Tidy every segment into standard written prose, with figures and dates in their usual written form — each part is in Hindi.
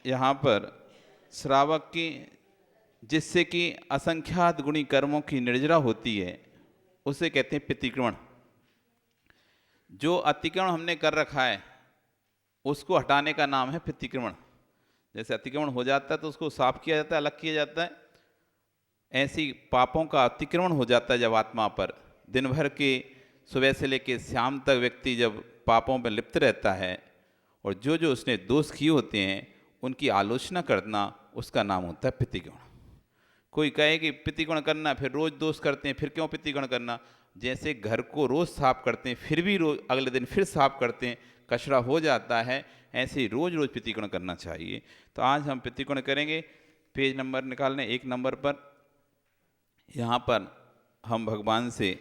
यहाँ पर श्रावक की जिससे कि असंख्यात गुणी कर्मों की निर्जरा होती है उसे कहते हैं पितृक्रमण। जो अतिक्रमण हमने कर रखा है उसको हटाने का नाम है पितृक्रमण। जैसे अतिक्रमण हो जाता है तो उसको साफ किया जाता है, अलग किया जाता है, ऐसी पापों का अतिक्रमण हो जाता है जब आत्मा पर। दिन भर के सुबह से लेकर शाम तक व्यक्ति जब पापों में लिप्त रहता है और जो जो उसने दोष किए होते हैं उनकी आलोचना करना, उसका नाम होता है पितृक्रमण। कोई कहे कि पितृक्रमण करना, फिर रोज दोष करते हैं, फिर क्यों पितृक्रमण करना? जैसे घर को रोज साफ करते हैं फिर भी रोज अगले दिन फिर साफ करते हैं, कचरा हो जाता है, ऐसे ही रोज रोज पितृक्रमण करना चाहिए। तो आज हम पितृक्रमण करेंगे। पेज नंबर निकाल लें, 1 नंबर पर। यहाँ पर हम भगवान से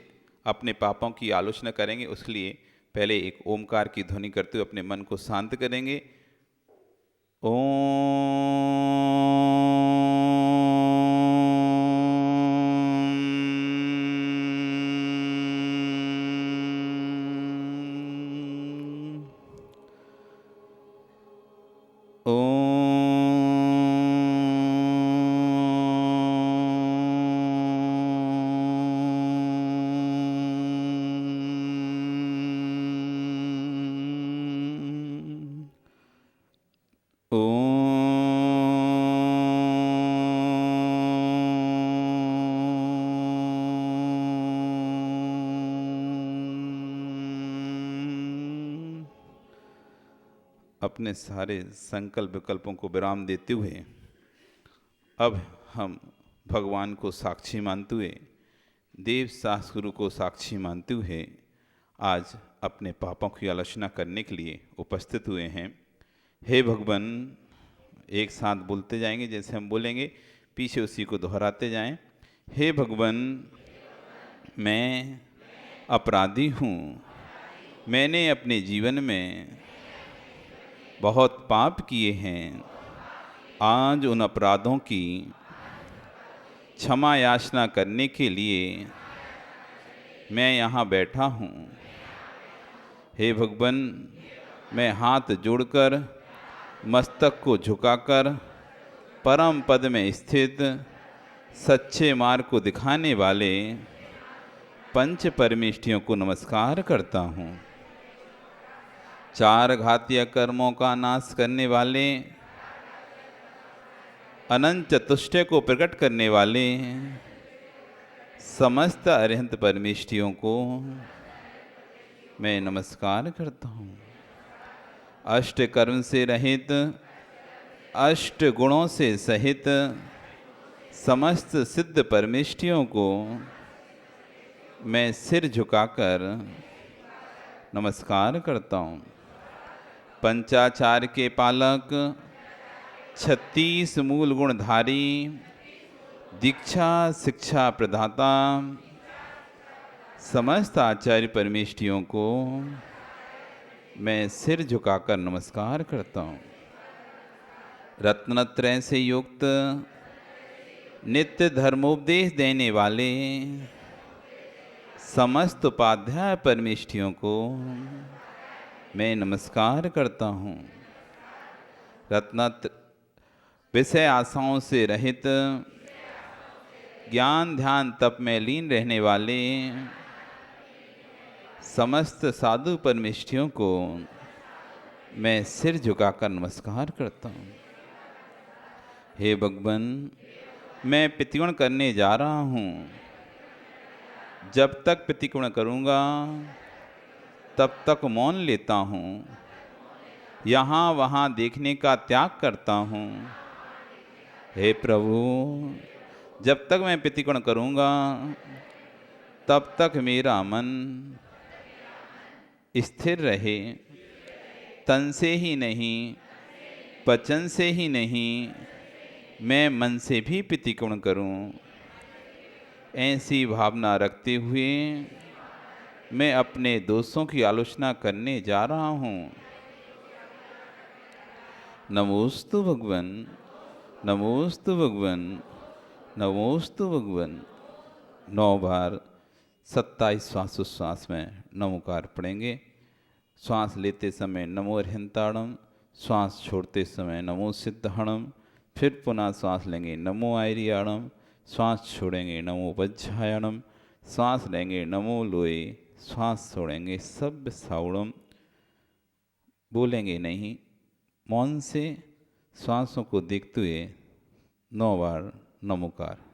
अपने पापों की आलोचना करेंगे। उसके लिए पहले एक ओमकार की ध्वनि करते हुए अपने मन को शांत करेंगे। अपने सारे संकल्प विकल्पों को विराम देते हुए अब हम भगवान को साक्षी मानते हुए, देव शास्त्र को साक्षी मानते हुए आज अपने पापों की आलोचना करने के लिए उपस्थित हुए हैं। हे भगवान, एक साथ बोलते जाएंगे, जैसे हम बोलेंगे पीछे उसी को दोहराते जाएं। हे भगवान, मैं अपराधी हूँ। मैंने अपने जीवन में बहुत पाप किए हैं। आज उन अपराधों की क्षमा याचना करने के लिए मैं यहाँ बैठा हूँ। हे भगवान, मैं हाथ जोड़कर मस्तक को झुकाकर परम पद में स्थित सच्चे मार्ग को दिखाने वाले पंच परमेष्ठियों को नमस्कार करता हूँ। 4 घातीय कर्मों का नाश करने वाले, अनंत चतुष्टय को प्रकट करने वाले समस्त अरिहंत परमेष्ठियों को मैं नमस्कार करता हूँ। अष्ट कर्म से रहित, अष्ट गुणों से सहित समस्त सिद्ध परमेष्ठियों को मैं सिर झुकाकर नमस्कार करता हूँ। पंचाचार के पालक, 36 मूल गुणधारी, दीक्षा शिक्षा प्रदाता समस्त आचार्य परमेष्ठियों को मैं सिर झुकाकर नमस्कार करता हूँ। रत्नत्रय से युक्त नित्य धर्मोपदेश देने वाले समस्त उपाध्याय परमेष्ठियों को मैं नमस्कार करता हूँ। रत्नत्र विषय आशाओं से रहित, ज्ञान ध्यान तप में लीन रहने वाले समस्त साधु परमेष्ठियों को मैं सिर झुकाकर नमस्कार करता हूँ। हे भगवान, मैं पितृक्रमण करने जा रहा हूँ। जब तक पितृक्रमण करूँगा तब तक मौन लेता हूँ। यहाँ वहाँ देखने का त्याग करता हूँ। हे प्रभु, जब तक मैं पितृक्रमण करूँगा तब तक मेरा मन स्थिर रहे। तन से ही नहीं, वचन से ही नहीं, मैं मन से भी पितृक्रमण करूं। ऐसी भावना रखते हुए मैं अपने दोषों की आलोचना करने जा रहा हूं। नमोस्तु भगवन, नमोस्तु भगवन, नमोस्तु भगवन। 9 बार 27 श्वासोच्छ्वास में नमोकार पढ़ेंगे। श्वास लेते समय नमो अरिहंताणम, श्वास छोड़ते समय नमो सिद्धहणम, फिर पुनः श्वास लेंगे नमो आयरियाणम, श्वास छोड़ेंगे नमो वज्रायणम, श्वास लेंगे नमो लोए, श्वास छोड़ेंगे सभ्य साउणम। बोलेंगे नहीं, मौन से श्वासों को देखते हुए 9 बार नमोकार।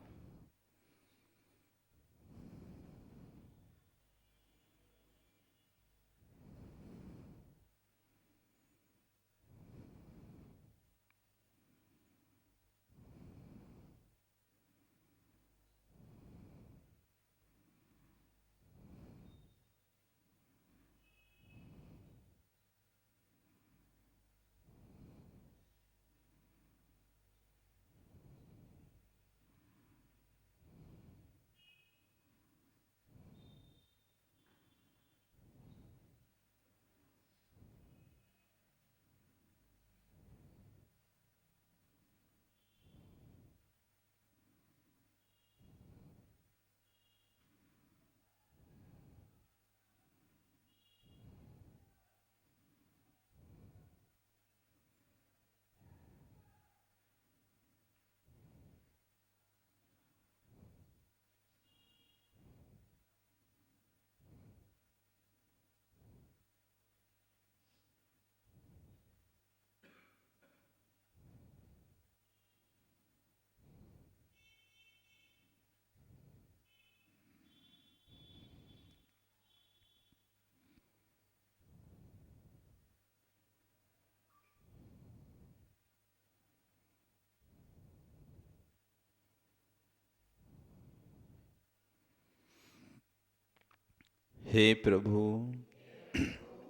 हे प्रभु,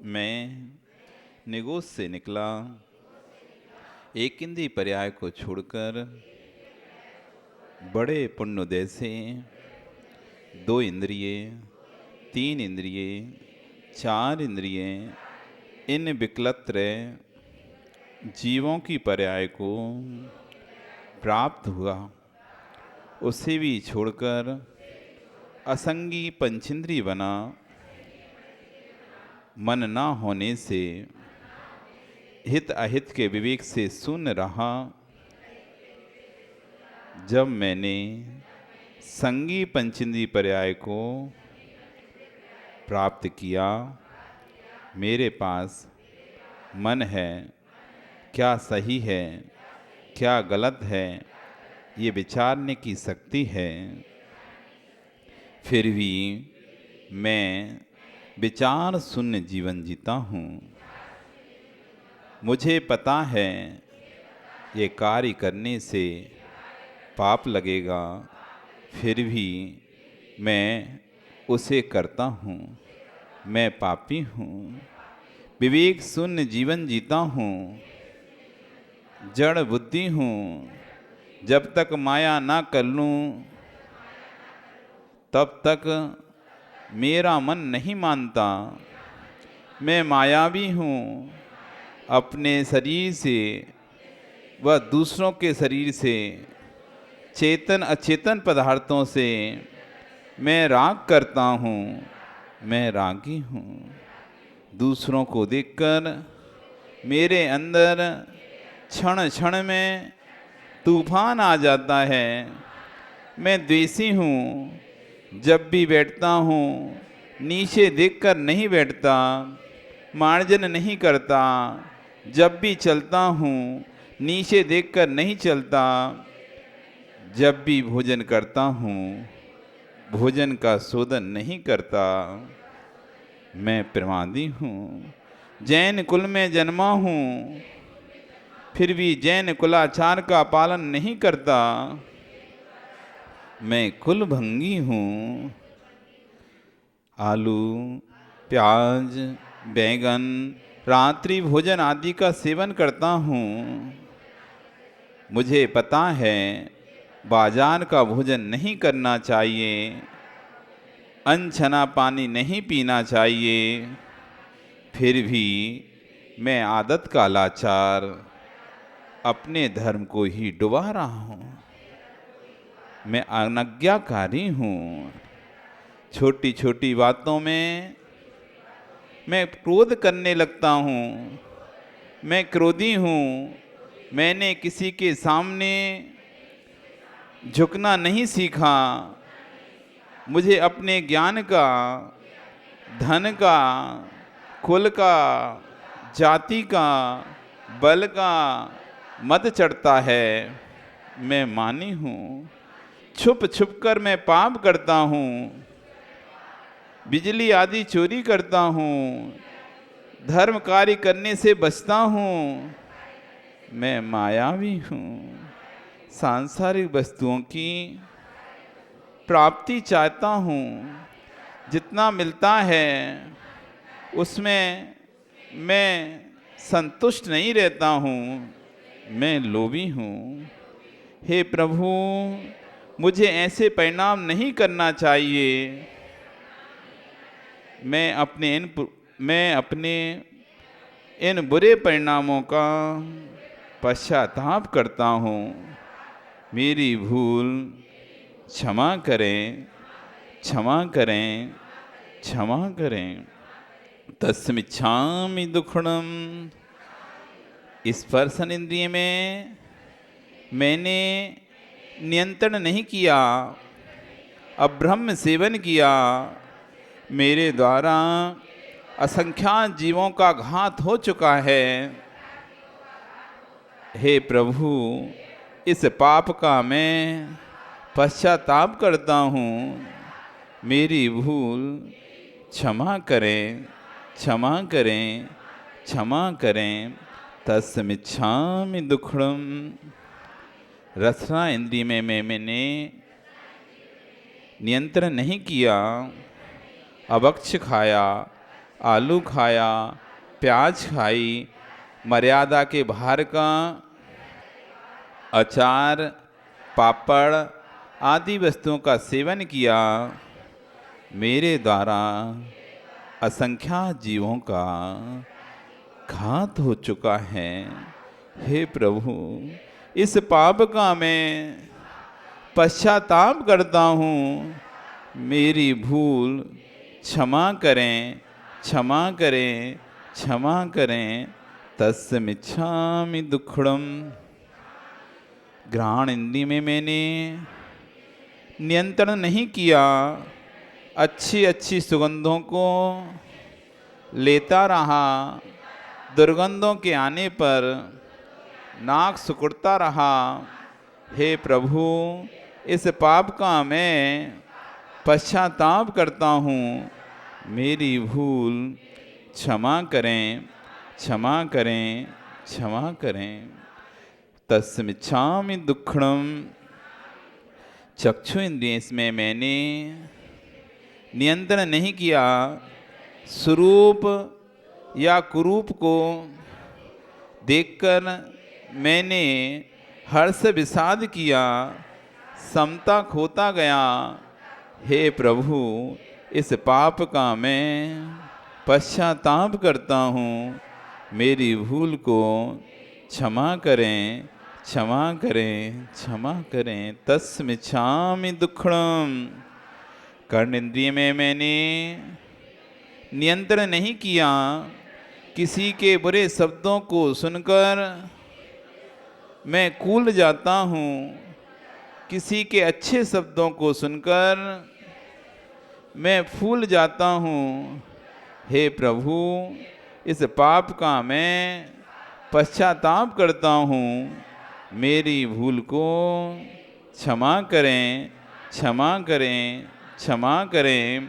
मैं निगोस से निकला, एक इंद्रिय पर्याय को छोड़कर बड़े पुण्योदय से 2 इंद्रिय, 3 इंद्रिय, 4 इंद्रिय, इन विकलत्र जीवों की पर्याय को प्राप्त हुआ, उसे भी छोड़कर असंगी पंचेंद्रिय बना। मन ना होने से हित अहित के विवेक से शून्य रहा। जब मैंने संगी पंचेंद्रिय पर्याय को प्राप्त किया, मेरे पास मन है, क्या सही है क्या गलत है ये विचारने की शक्ति है। फिर भी मैं विचार शून्य जीवन जीता हूँ। मुझे पता है ये कार्य करने से पाप लगेगा, फिर भी मैं उसे करता हूँ। मैं पापी हूँ, विवेक शून्य जीवन जीता हूँ, जड़ बुद्धि हूँ। जब तक माया ना कर लूँ तब तक मेरा मन नहीं मानता। मैं मायावी हूँ, अपने शरीर से व दूसरों के शरीर से, चेतन अचेतन पदार्थों से मैं राग करता हूँ। मैं रागी हूँ। दूसरों को देखकर मेरे अंदर क्षण क्षण में तूफान आ जाता है। मैं द्वेषी हूँ, जब भी बैठता हूँ नीचे देखकर नहीं बैठता, मार्जन नहीं करता। जब भी चलता हूँ नीचे देखकर नहीं चलता। जब भी भोजन करता हूँ भोजन का शोधन नहीं करता। मैं प्रमादी हूँ, जैन कुल में जन्मा हूँ, फिर भी जैन कुलाचार का पालन नहीं करता। मैं कुल भंगी हूँ। आलू, प्याज, बैंगन, रात्रि भोजन आदि का सेवन करता हूँ। मुझे पता है बाजार का भोजन नहीं करना चाहिए, अनछना पानी नहीं पीना चाहिए। फिर भी मैं आदत का लाचार अपने धर्म को ही डुबा रहा हूँ। मैं अनज्ञाकारी हूँ। छोटी छोटी बातों में मैं क्रोध करने लगता हूँ। मैं क्रोधी हूँ, मैंने किसी के सामने झुकना नहीं सीखा। मुझे अपने ज्ञान का, धन का, कुल का, जाति का, बल का मद चढ़ता है। मैं मानी हूँ, छुप छुप कर मैं पाप करता हूँ, बिजली आदि चोरी करता हूँ, धर्म कार्य करने से बचता हूँ। मैं मायावी हूँ, सांसारिक वस्तुओं की प्राप्ति चाहता हूँ, जितना मिलता है उसमें मैं संतुष्ट नहीं रहता हूँ। मैं लोभी हूँ। हे प्रभु, मुझे ऐसे परिणाम नहीं करना चाहिए। मैं अपने इन बुरे परिणामों का पश्चाताप करता हूँ। मेरी भूल क्षमा करें, क्षमा करें, क्षमा करें। तस्मिच्छामि दुक्खड़म। स्पर्शन इंद्रिय में मैंने नियंत्रण नहीं किया, अब्रह्म सेवन किया। मेरे द्वारा असंख्यात जीवों का घात हो चुका है। हे प्रभु, इस पाप का मैं पश्चाताप करता हूँ। मेरी भूल क्षमा करें, क्षमा करें, क्षमा करें। तस्मिच्छामि दुक्खड़म। रसना इंद्रिय में मैंने नियंत्रण नहीं किया, अभक्ष खाया, आलू खाया, प्याज खाई, मर्यादा के बाहर का अचार, पापड़ आदि वस्तुओं का सेवन किया। मेरे द्वारा असंख्यात जीवों का घात हो चुका है। हे प्रभु, इस पाप का मैं पश्चाताप करता हूँ। मेरी भूल क्षमा करें, क्षमा करें, क्षमा करें। तस्मिच्छामि दुक्खड़म। घ्राण इंद्रिय में मैंने नियंत्रण नहीं किया, अच्छी अच्छी सुगंधों को लेता रहा, दुर्गंधों के आने पर नाक सिकुड़ता रहा। हे प्रभु, इस पाप का मैं पश्चाताप करता हूँ। मेरी भूल क्षमा करें, क्षमा करें, क्षमा करें। तस्मिच्छामि दुक्खड़म। चक्षु इंद्रिय में मैंने नियंत्रण नहीं किया, स्वरूप या कुरूप को देखकर मैंने हर्ष विषाद किया, समता खोता गया। हे प्रभु, इस पाप का मैं पश्चाताप करता हूँ। मेरी भूल को क्षमा करें, क्षमा करें, क्षमा करें। तस्मिच्छामि दुक्खड़म। कर्ण इंद्रिय में मैंने नियंत्रण नहीं किया, किसी के बुरे शब्दों को सुनकर मैं कूल जाता हूँ, किसी के अच्छे शब्दों को सुनकर मैं फूल जाता हूँ। हे प्रभु, इस पाप का मैं पश्चाताप करता हूँ। मेरी भूल को क्षमा करें, क्षमा करें, क्षमा करें।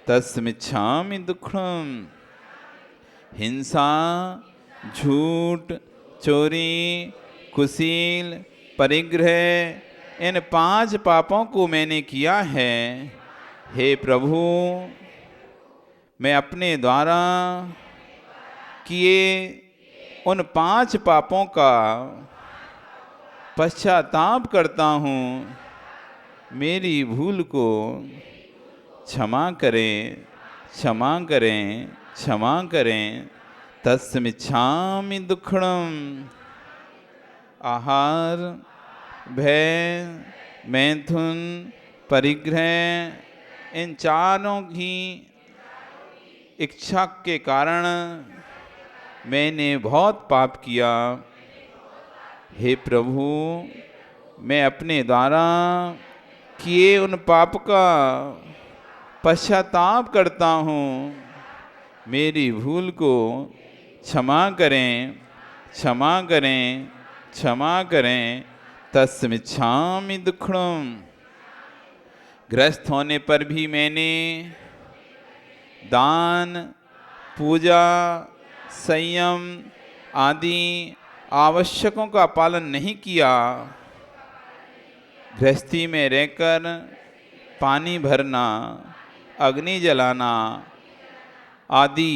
तस्मिच्छामि दुक्खड़म। हिंसा, झूठ, चोरी, कुशील, परिग्रह, इन 5 पापों को मैंने किया है। हे प्रभु, मैं अपने द्वारा किए उन 5 पापों का पश्चाताप करता हूँ। मेरी भूल को क्षमा करें, क्षमा करें, क्षमा करें। तस्मिच्छामि दुक्खड़म। आहार, भय, मैथुन, परिग्रह, इन चारों की इच्छा के कारण मैंने बहुत पाप किया। हे प्रभु, मैं अपने द्वारा किए उन पाप का पश्चाताप करता हूँ। मेरी भूल को क्षमा करें, क्षमा करें, क्षमा करें। तस्मिच्छामि दुक्खड़म। ग्रस्त होने पर भी मैंने दान, पूजा, संयम आदि आवश्यकों का पालन नहीं किया। गृहस्थी में रहकर पानी भरना, अग्नि जलाना आदि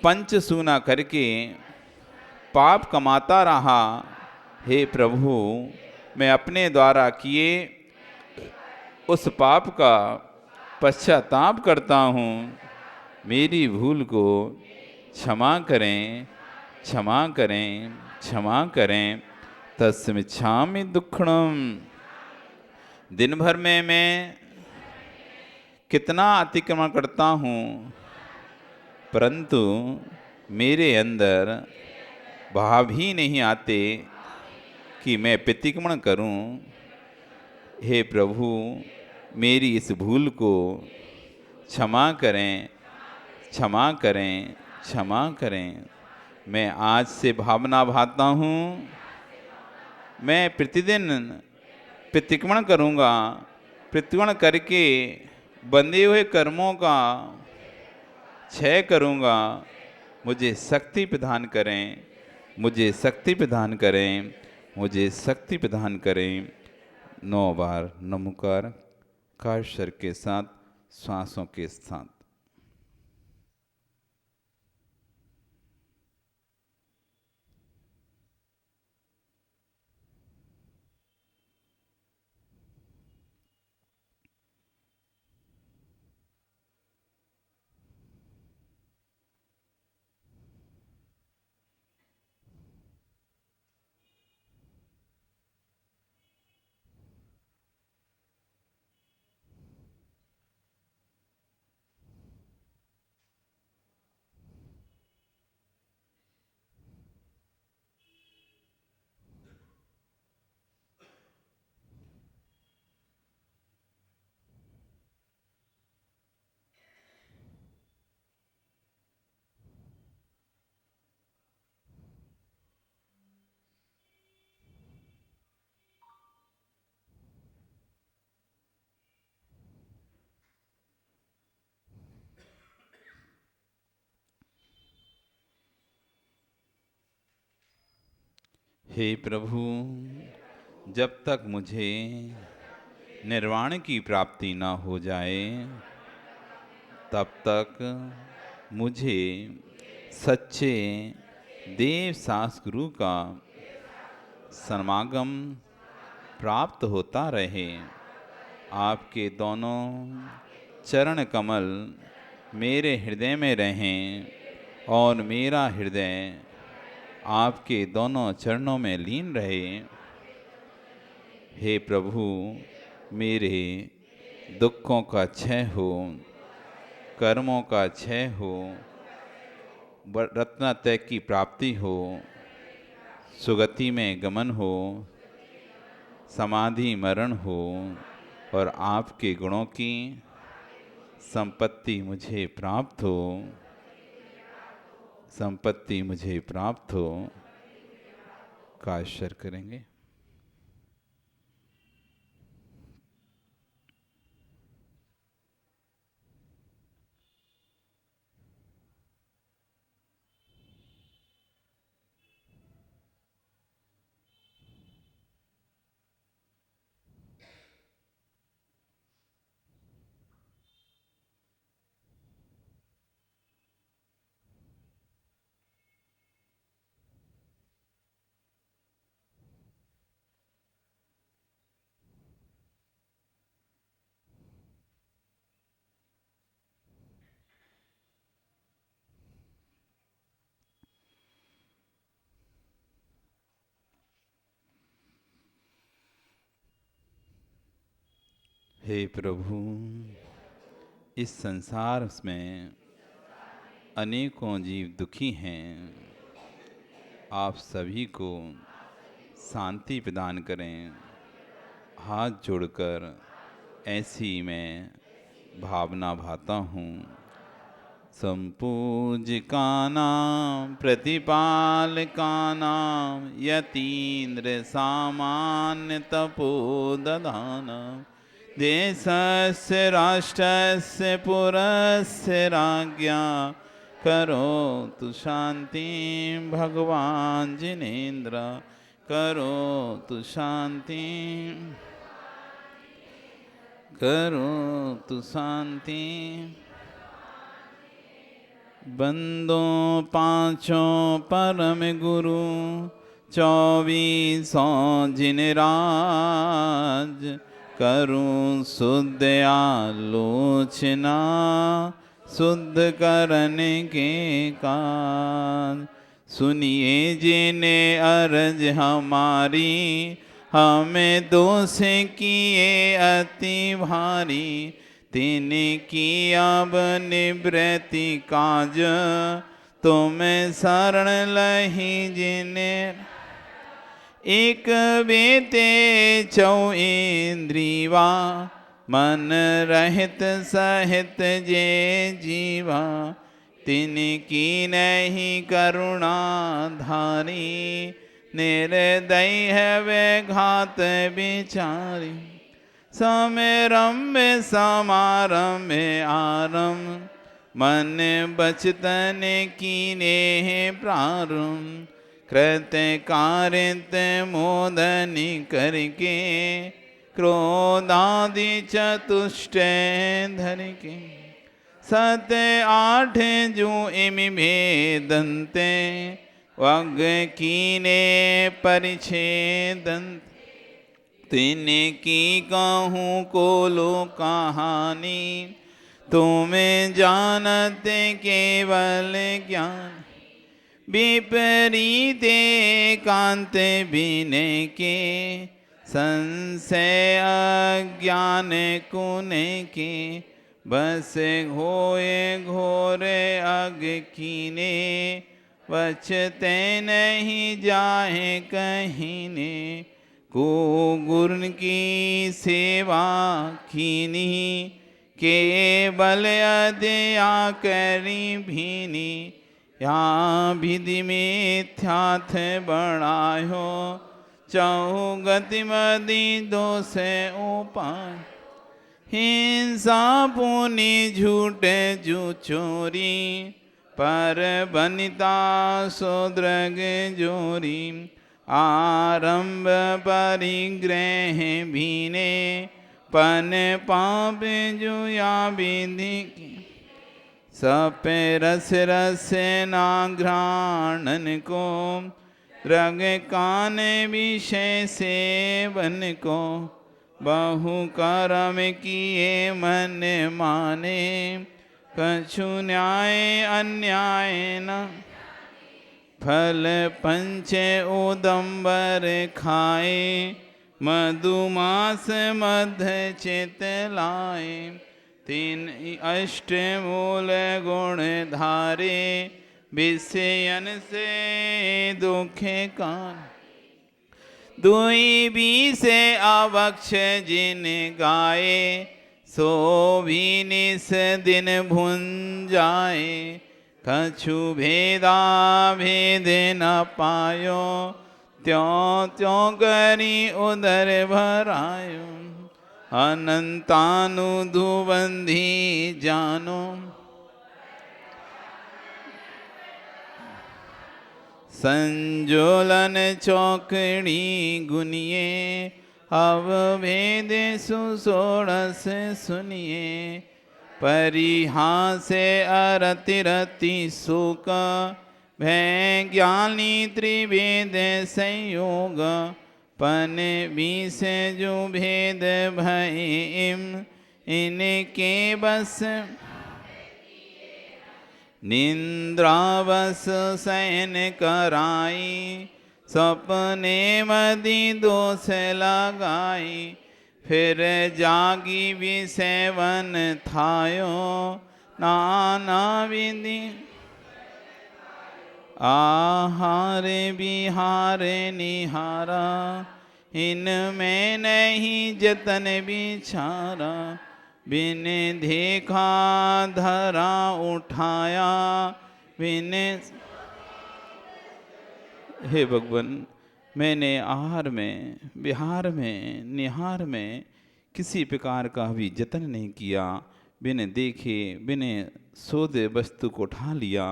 पंचसूना करके पाप कमाता रहा। हे प्रभु, मैं अपने द्वारा किए उस पाप का पश्चाताप करता हूँ। मेरी भूल को क्षमा करें, क्षमा करें, क्षमा करें। तस्मिच्छामि दुक्खड़म। दिन भर में मैं कितना अतिक्रमण करता हूँ, परंतु मेरे अंदर भाव ही नहीं आते कि मैं प्रतिक्रमण करूं। हे प्रभु, मेरी इस भूल को क्षमा करें, क्षमा करें, क्षमा करें। मैं आज से भावना भाता हूँ, मैं प्रतिदिन प्रतिक्रमण करूँगा। प्रतिक्रमण करके बंधे हुए कर्मों का क्षय करूँगा। मुझे शक्ति प्रदान करें, मुझे शक्ति प्रदान करें, मुझे शक्ति प्रदान करें। 9 बार नमोकार काशर के साथ, श्वासों के साथ। हे प्रभु, जब तक मुझे निर्वाण की प्राप्ति न हो जाए, तब तक मुझे सच्चे देव शास्त्र गुरु का समागम प्राप्त होता रहे। आपके दोनों चरण कमल मेरे हृदय में रहें और मेरा हृदय आपके दोनों चरणों में लीन रहे। हे प्रभु, मेरे दुखों का क्षय हो, कर्मों का क्षय हो, रत्नत्रय की प्राप्ति हो, सुगति में गमन हो, समाधि मरण हो और आपके गुणों की संपत्ति मुझे प्राप्त हो, संपत्ति मुझे प्राप्त हो। काशर करेंगे। हे प्रभु, इस संसार में अनेकों जीव दुखी हैं। आप सभी को शांति प्रदान करें। हाथ जोड़कर ऐसी मैं भावना भाता हूँ। संपूज्यकानां प्रतिपालकानां यतीन्द्र सामान्य तपोदधानां देशस्य राष्ट्रस्य पुरस्य राज्ञा करोतु शान्तिं भगवान् जिनेन्द्र करोतु शान्तिं करोतु शान्तिं। बंदो पांचों परम गुरु 24 जिन राज करूं शुद्ध आलोचना शुद्ध करने के काज। सुनिए जिने अर्ज हमारी हमें दोष किए अति भारी तिने की अब निवृत्ति काज तुम्हें शरण लही जिने एक बेते चौ इंद्रिवा मन रहित सहित जे जीवा तिनकी नहीं करुणा धारी निर्दय है वे घात बिचारी। समरम्भ समारंभ आरंभ मन बचतन कीने प्रारंभ कृत कारित मोदनी करके क्रोधादि चतुष्ट धर के। 7 8 जो इम भेदन्ते वग कीने परिच्छेदन्ते तिने की कहूँ को लो कहानी तुम्हें जानते केवल ज्ञान। विपरीत कांत बिने के संशय अज्ञान कुने के बस होए घोर अग कीने बचते नहीं जाए कहीं ने। को गुरु की सेवा कीनी केवल अदया करी भीनी। यहाँ विधि मिथ्याथ बढ़ायो चाहु गतिमदि दोष उपाय। हिंसा पुनि झूठ जू चोरी पर बनिता सोद्रग जोरी। आरंभ परिग्रह भीने पन पाप जुया विधि की। सप रस रस नाघ्राणन को रग कान विषय सेवन को। बहु कर्म किए मन माने कछु न्याय अन्याय न। फल पंच उदम्बर खाए मधुमास मध चित लाए। 3 अष्ट मूल गुण धारे विषयन से दुखे कान। 2 बीसे आवक्ष जिन गाए सो भी निस दिन भुंजाए। कछु भेदा भेद न पायो त्यों त्यों करी उदर भरायो। अनंतानुधुबंधी जानो संजोलन चौकड़ी गुनिए। अवभेद सुसोड़स सुनिए परिहास अरति रति सुख। भय ज्ञानी त्रिवेद संयोग पन बीस जो भेद भयम। इनके बस निंद्रावस शयन कराई सपने मदि दोष लगाई। फिर जागी विसेवन थायो नाना विधि आहारे बिहारे निहारा, इनमें नहीं जतन बिचारा, बिन देखा धरा उठाया, बिन। हे भगवान, मैंने आहार में, विहार में, निहार में किसी प्रकार का भी जतन नहीं किया, बिन देखे बिन सोदे वस्तु को उठा लिया,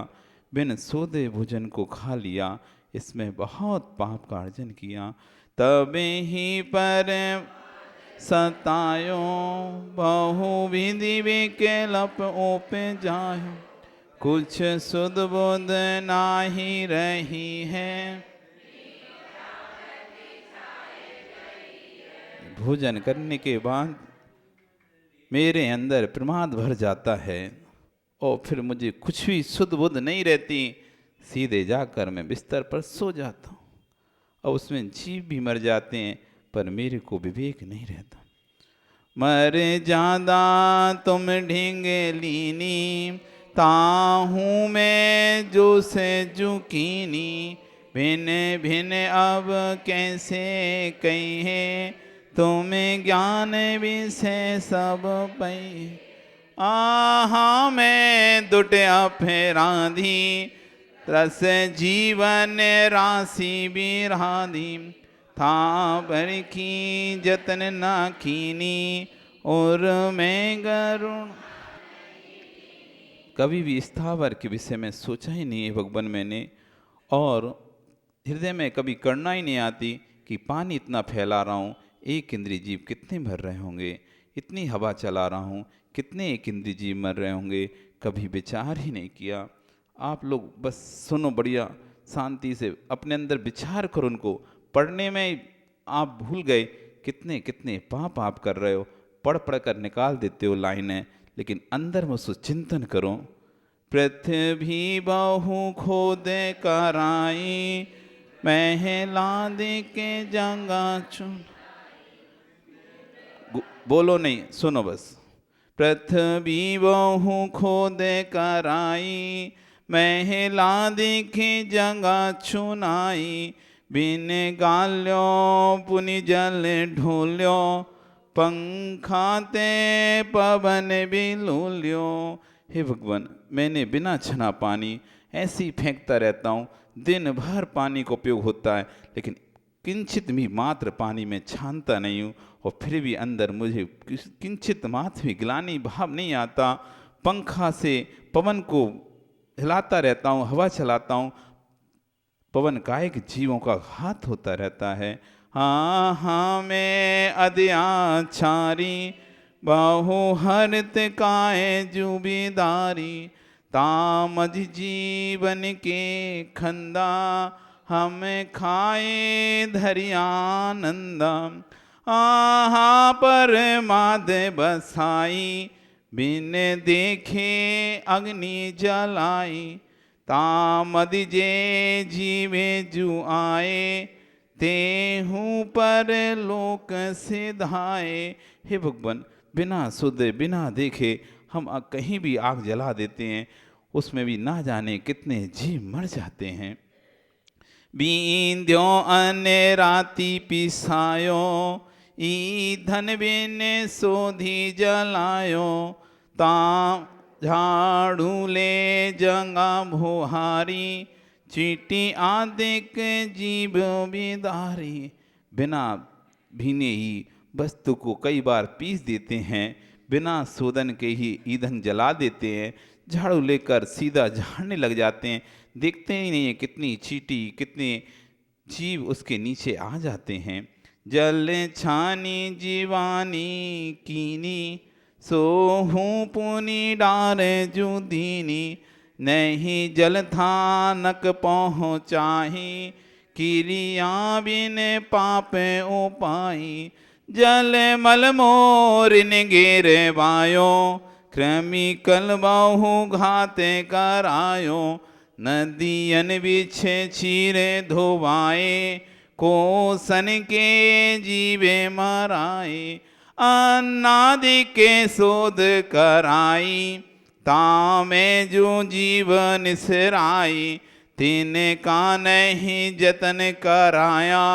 बिन सोदे भोजन को खा लिया, इसमें बहुत पाप का अर्जन किया। तब ही पर सतायो, बहु विधि विकल्प ओप जायो, कुछ सुध बुध नाही रही है। भोजन करने के बाद मेरे अंदर प्रमाद भर जाता है और फिर मुझे कुछ भी सुध बुध नहीं रहती, सीधे जाकर मैं बिस्तर पर सो जाता हूँ और उसमें जीव भी मर जाते हैं, पर मेरे को विवेक नहीं रहता। मर जादा तुम ढींगे लीनी, ताहूँ मैं जो से जुकीनी, भिन्न भिन्न अब कैसे कहे, तुम्हें ज्ञान विषय सब पई। आहा मैं दुटिया फेराधी, रस जीवन राशि बिराधी, था भर की जतन ना कीनी, और मैं गरुण। कभी भी स्थावर के विषय में सोचा ही नहीं है भगवान मैंने, और हृदय में कभी करना ही नहीं आती कि पानी इतना फैला रहा हूँ, एक इंद्रिय जीव कितने मर रहे होंगे, इतनी हवा चला रहा हूँ, कितने एक इंद्रिय जीव मर रहे होंगे, कभी विचार ही नहीं किया। आप लोग बस सुनो, बढ़िया शांति से अपने अंदर विचार करो, उनको पढ़ने में आप भूल गए कितने कितने पाप आप कर रहे हो, पढ़ पढ़ कर निकाल देते हो लाइनें, लेकिन अंदर में उसको चिंतन करो। पृथ्वी बहु खोद कराई, महला दे के जंगा चुन। बोलो नहीं, सुनो बस। पृथ्वी बहु खोद कराई, महला दिखे जंगा चुनाई, बिन गाल्यो पुनि जल ढोल्यो, पंखाते पवन बिलूल्यो। हे भगवान, मैंने बिना छना पानी ऐसे ही फेंकता रहता हूँ, दिन भर पानी का उपयोग होता है, लेकिन किंचित भी मात्र पानी में छानता नहीं हूँ, और फिर भी अंदर मुझे किंचित मात्र भी ग्लानि भाव नहीं आता। पंखा से पवन को हिलाता रहता हूँ, हवा चलाता हूँ, पवन कायिक जीवों का घात होता रहता है। हाँ हाँ मैं अद्याचारी, बाहु हरित काय जुबीदारी, तामज जीवन के खंदा, हम खाए धरियानंदा। आहा पर माद बसाई, बिन देखे अग्नि जलाई, तामद जे जीवे जु आए, तेहूँ पर लोक सिधाए। हे भगवान, बिना सुधे बिना देखे हम कहीं भी आग जला देते हैं, उसमें भी ना जाने कितने जीव मर जाते हैं। बींद्यो अने राती पिसायो, ईंधन बिन सोधी जलायो, ताम झाड़ू ले जंगा भुहारी, चीटी आदिक जीव बिदारी। बिना भीने ही वस्तु को कई बार पीस देते हैं, बिना शोधन के ही ईंधन जला देते हैं, झाड़ू लेकर सीधा झाड़ने लग जाते हैं, देखते ही नहीं है कितनी चीटी कितने जीव उसके नीचे आ जाते हैं। जल छानी जीवानी कीनी, सोहूँ पुनि डार जुदीनी, नहीं जल थानक पहुँचाही, किरिया बिन पाप उपाई। जल मल मोर निगेर वायो, कृमि कल बहु घाते करायो, नदियन बिछे चीरे धोवाए, कोसन के जीवे मराए। अन्नादि के शोध कराई, तामे जो जीवन सिराई, तिने का नहीं जतन कराया,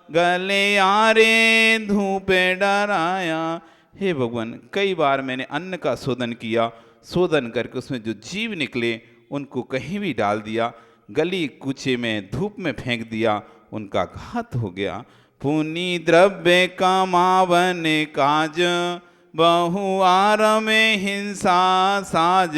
गले आरे धूप डराया। हे भगवान, कई बार मैंने अन्न का शोधन किया, शोधन करके उसमें जो जीव निकले उनको कहीं भी डाल दिया, गली कूचे में धूप में फेंक दिया, उनका घात हो गया। पुनि द्रव्य कमावन काज, बहु आर में हिंसा साज,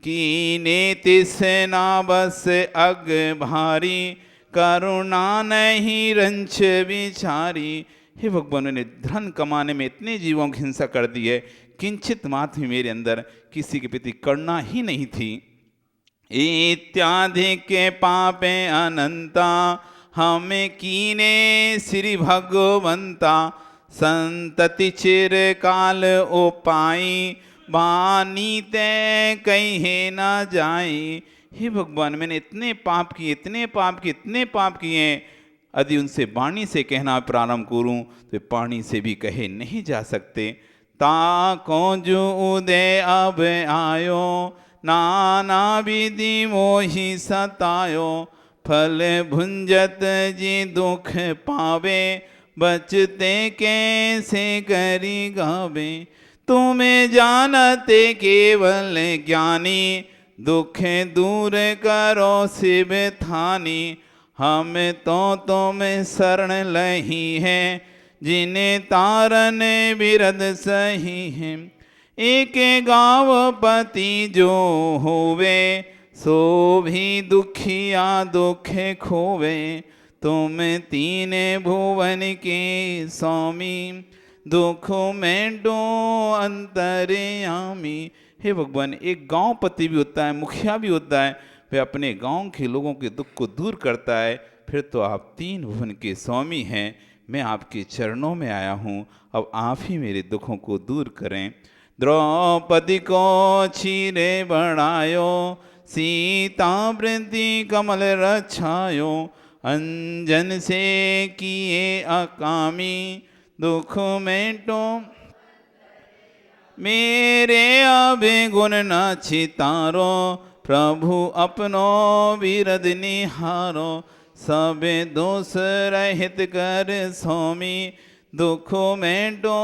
कीने तिस ना बस अग भारी, करुणा नहीं रंछ विचारी। हे भगवान, ने धन कमाने में इतने जीवों की हिंसा कर दी है, किंचित मात्र भी मेरे अंदर किसी के प्रति करुणा ही नहीं थी। इत्यादि के पापे अनंता, हमें कीने श्री भगवंता, संतति चिर काल उपाई, बानी ते कहे ना जाई। हे भगवान, मैंने इतने पाप किए, इतने पाप किए, इतने पाप किए, यदि उनसे वाणी से कहना प्रारंभ करूं तो पानी से भी कहे नहीं जा सकते। ताको जो उदय अब आयो, नाना विधि मोहि सतायो, फल भुंजत जी दुख पावे, बचते कैसे करी गावे। तुम्हें जानते केवल ज्ञानी, दुख दूर करो शिव थानी। हम तो तुम शरण लही है, जिन्हें तारन बिरद सही है। एक गाँव पति जो होवे, सो भी दुखिया दुख खोवे। तुम तीन भुवन के स्वामी, दुख में डो अंतर्यामी। हे भगवान, एक गांव पति भी होता है, मुखिया भी होता है, वह अपने गांव के लोगों के दुख को दूर करता है। फिर तो आप तीन भुवन के स्वामी हैं। मैं आपके चरणों में आया हूँ, अब आप ही मेरे दुखों को दूर करें। द्रौपदी को चीरे बढ़ायो, सीता वृद्धि कमल रक्षायो। अंजन से किए अकामी, दुख में तो मेरे अभी गुण न छितारो। प्रभु अपनो विरद निहारो, सब दोष रहित कर स्वामी। दुख में डो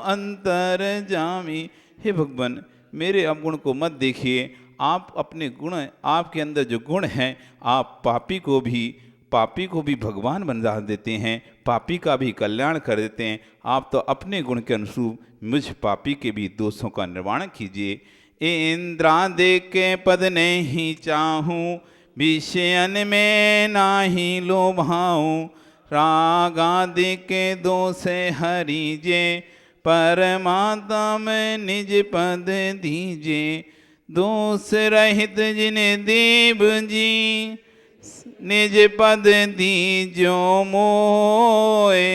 अंतर जामी। हे भगवान, मेरे अवगुण को मत देखिए। आप अपने गुण, आपके अंदर जो गुण हैं, आप पापी को भी भगवान बना देते हैं, पापी का भी कल्याण कर देते हैं। आप तो अपने गुण के अनुरूप मुझ पापी के भी दोषों का निर्वाण कीजिए। इंद्रादि के पद नहीं चाहूँ, विषयन में नाही लोभाऊँ। रागादि के दोष हरिजे, परमात्म निज पद दीजे। दोष रहित जिन देव जी, निज पद दीजो मोए।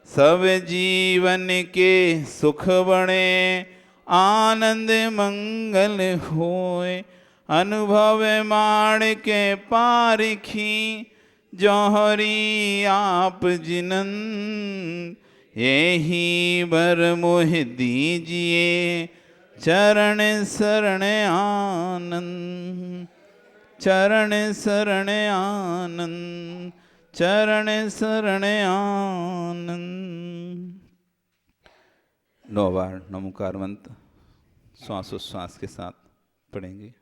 सब जीवन के सुख बणे, आनंद मंगल होए। अनुभव माण के पारखी, जौहरी आप जिनन। यही बर मोह दीजिए, चरण शरण आनंद। चरण शरण आनंद, चरण शरण आनंद। 9 बार नमोकार मंत्र श्वासोच्छ्वास के साथ पढ़ेंगे।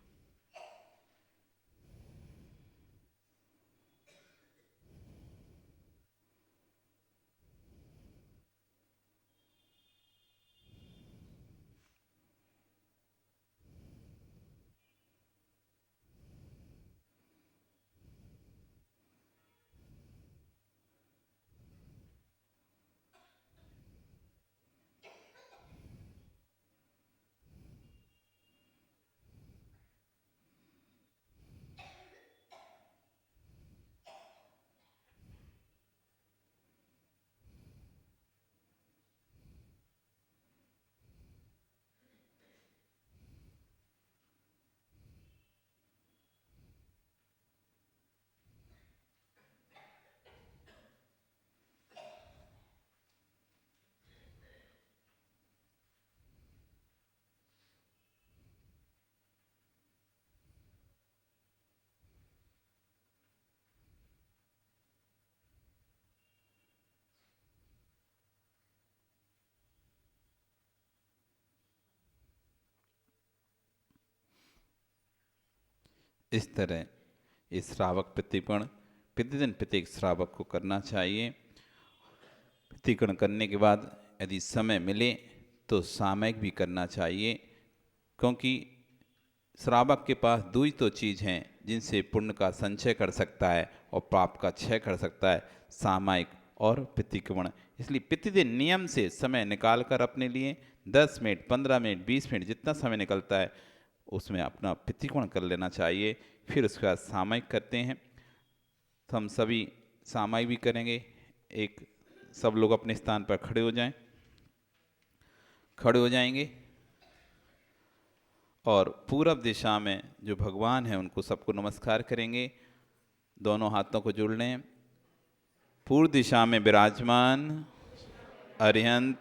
इस तरह ये श्रावक प्रतिपण प्रतिदिन प्रत्येक श्रावक को करना चाहिए। प्रतिकरण करने के बाद यदि समय मिले तो सामयिक भी करना चाहिए, क्योंकि श्रावक के पास दो ही तो चीज़ हैं जिनसे पुण्य का संचय कर सकता है और पाप का क्षय कर सकता है, सामयिक और प्रतिक्रमण। इसलिए प्रतिदिन नियम से समय निकाल कर अपने लिए 10 मिनट, 15 मिनट, 20 मिनट जितना समय निकलता है उसमें अपना प्रतिक्रमण कर लेना चाहिए। फिर उसके बाद सामयिक करते हैं। तो हम सभी सामयिक भी करेंगे। एक सब लोग अपने स्थान पर खड़े हो जाएं, खड़े हो जाएंगे और पूरब दिशा में जो भगवान हैं उनको सबको नमस्कार करेंगे। दोनों हाथों को जोड़ लें। पूर्व दिशा में विराजमान अरिहंत,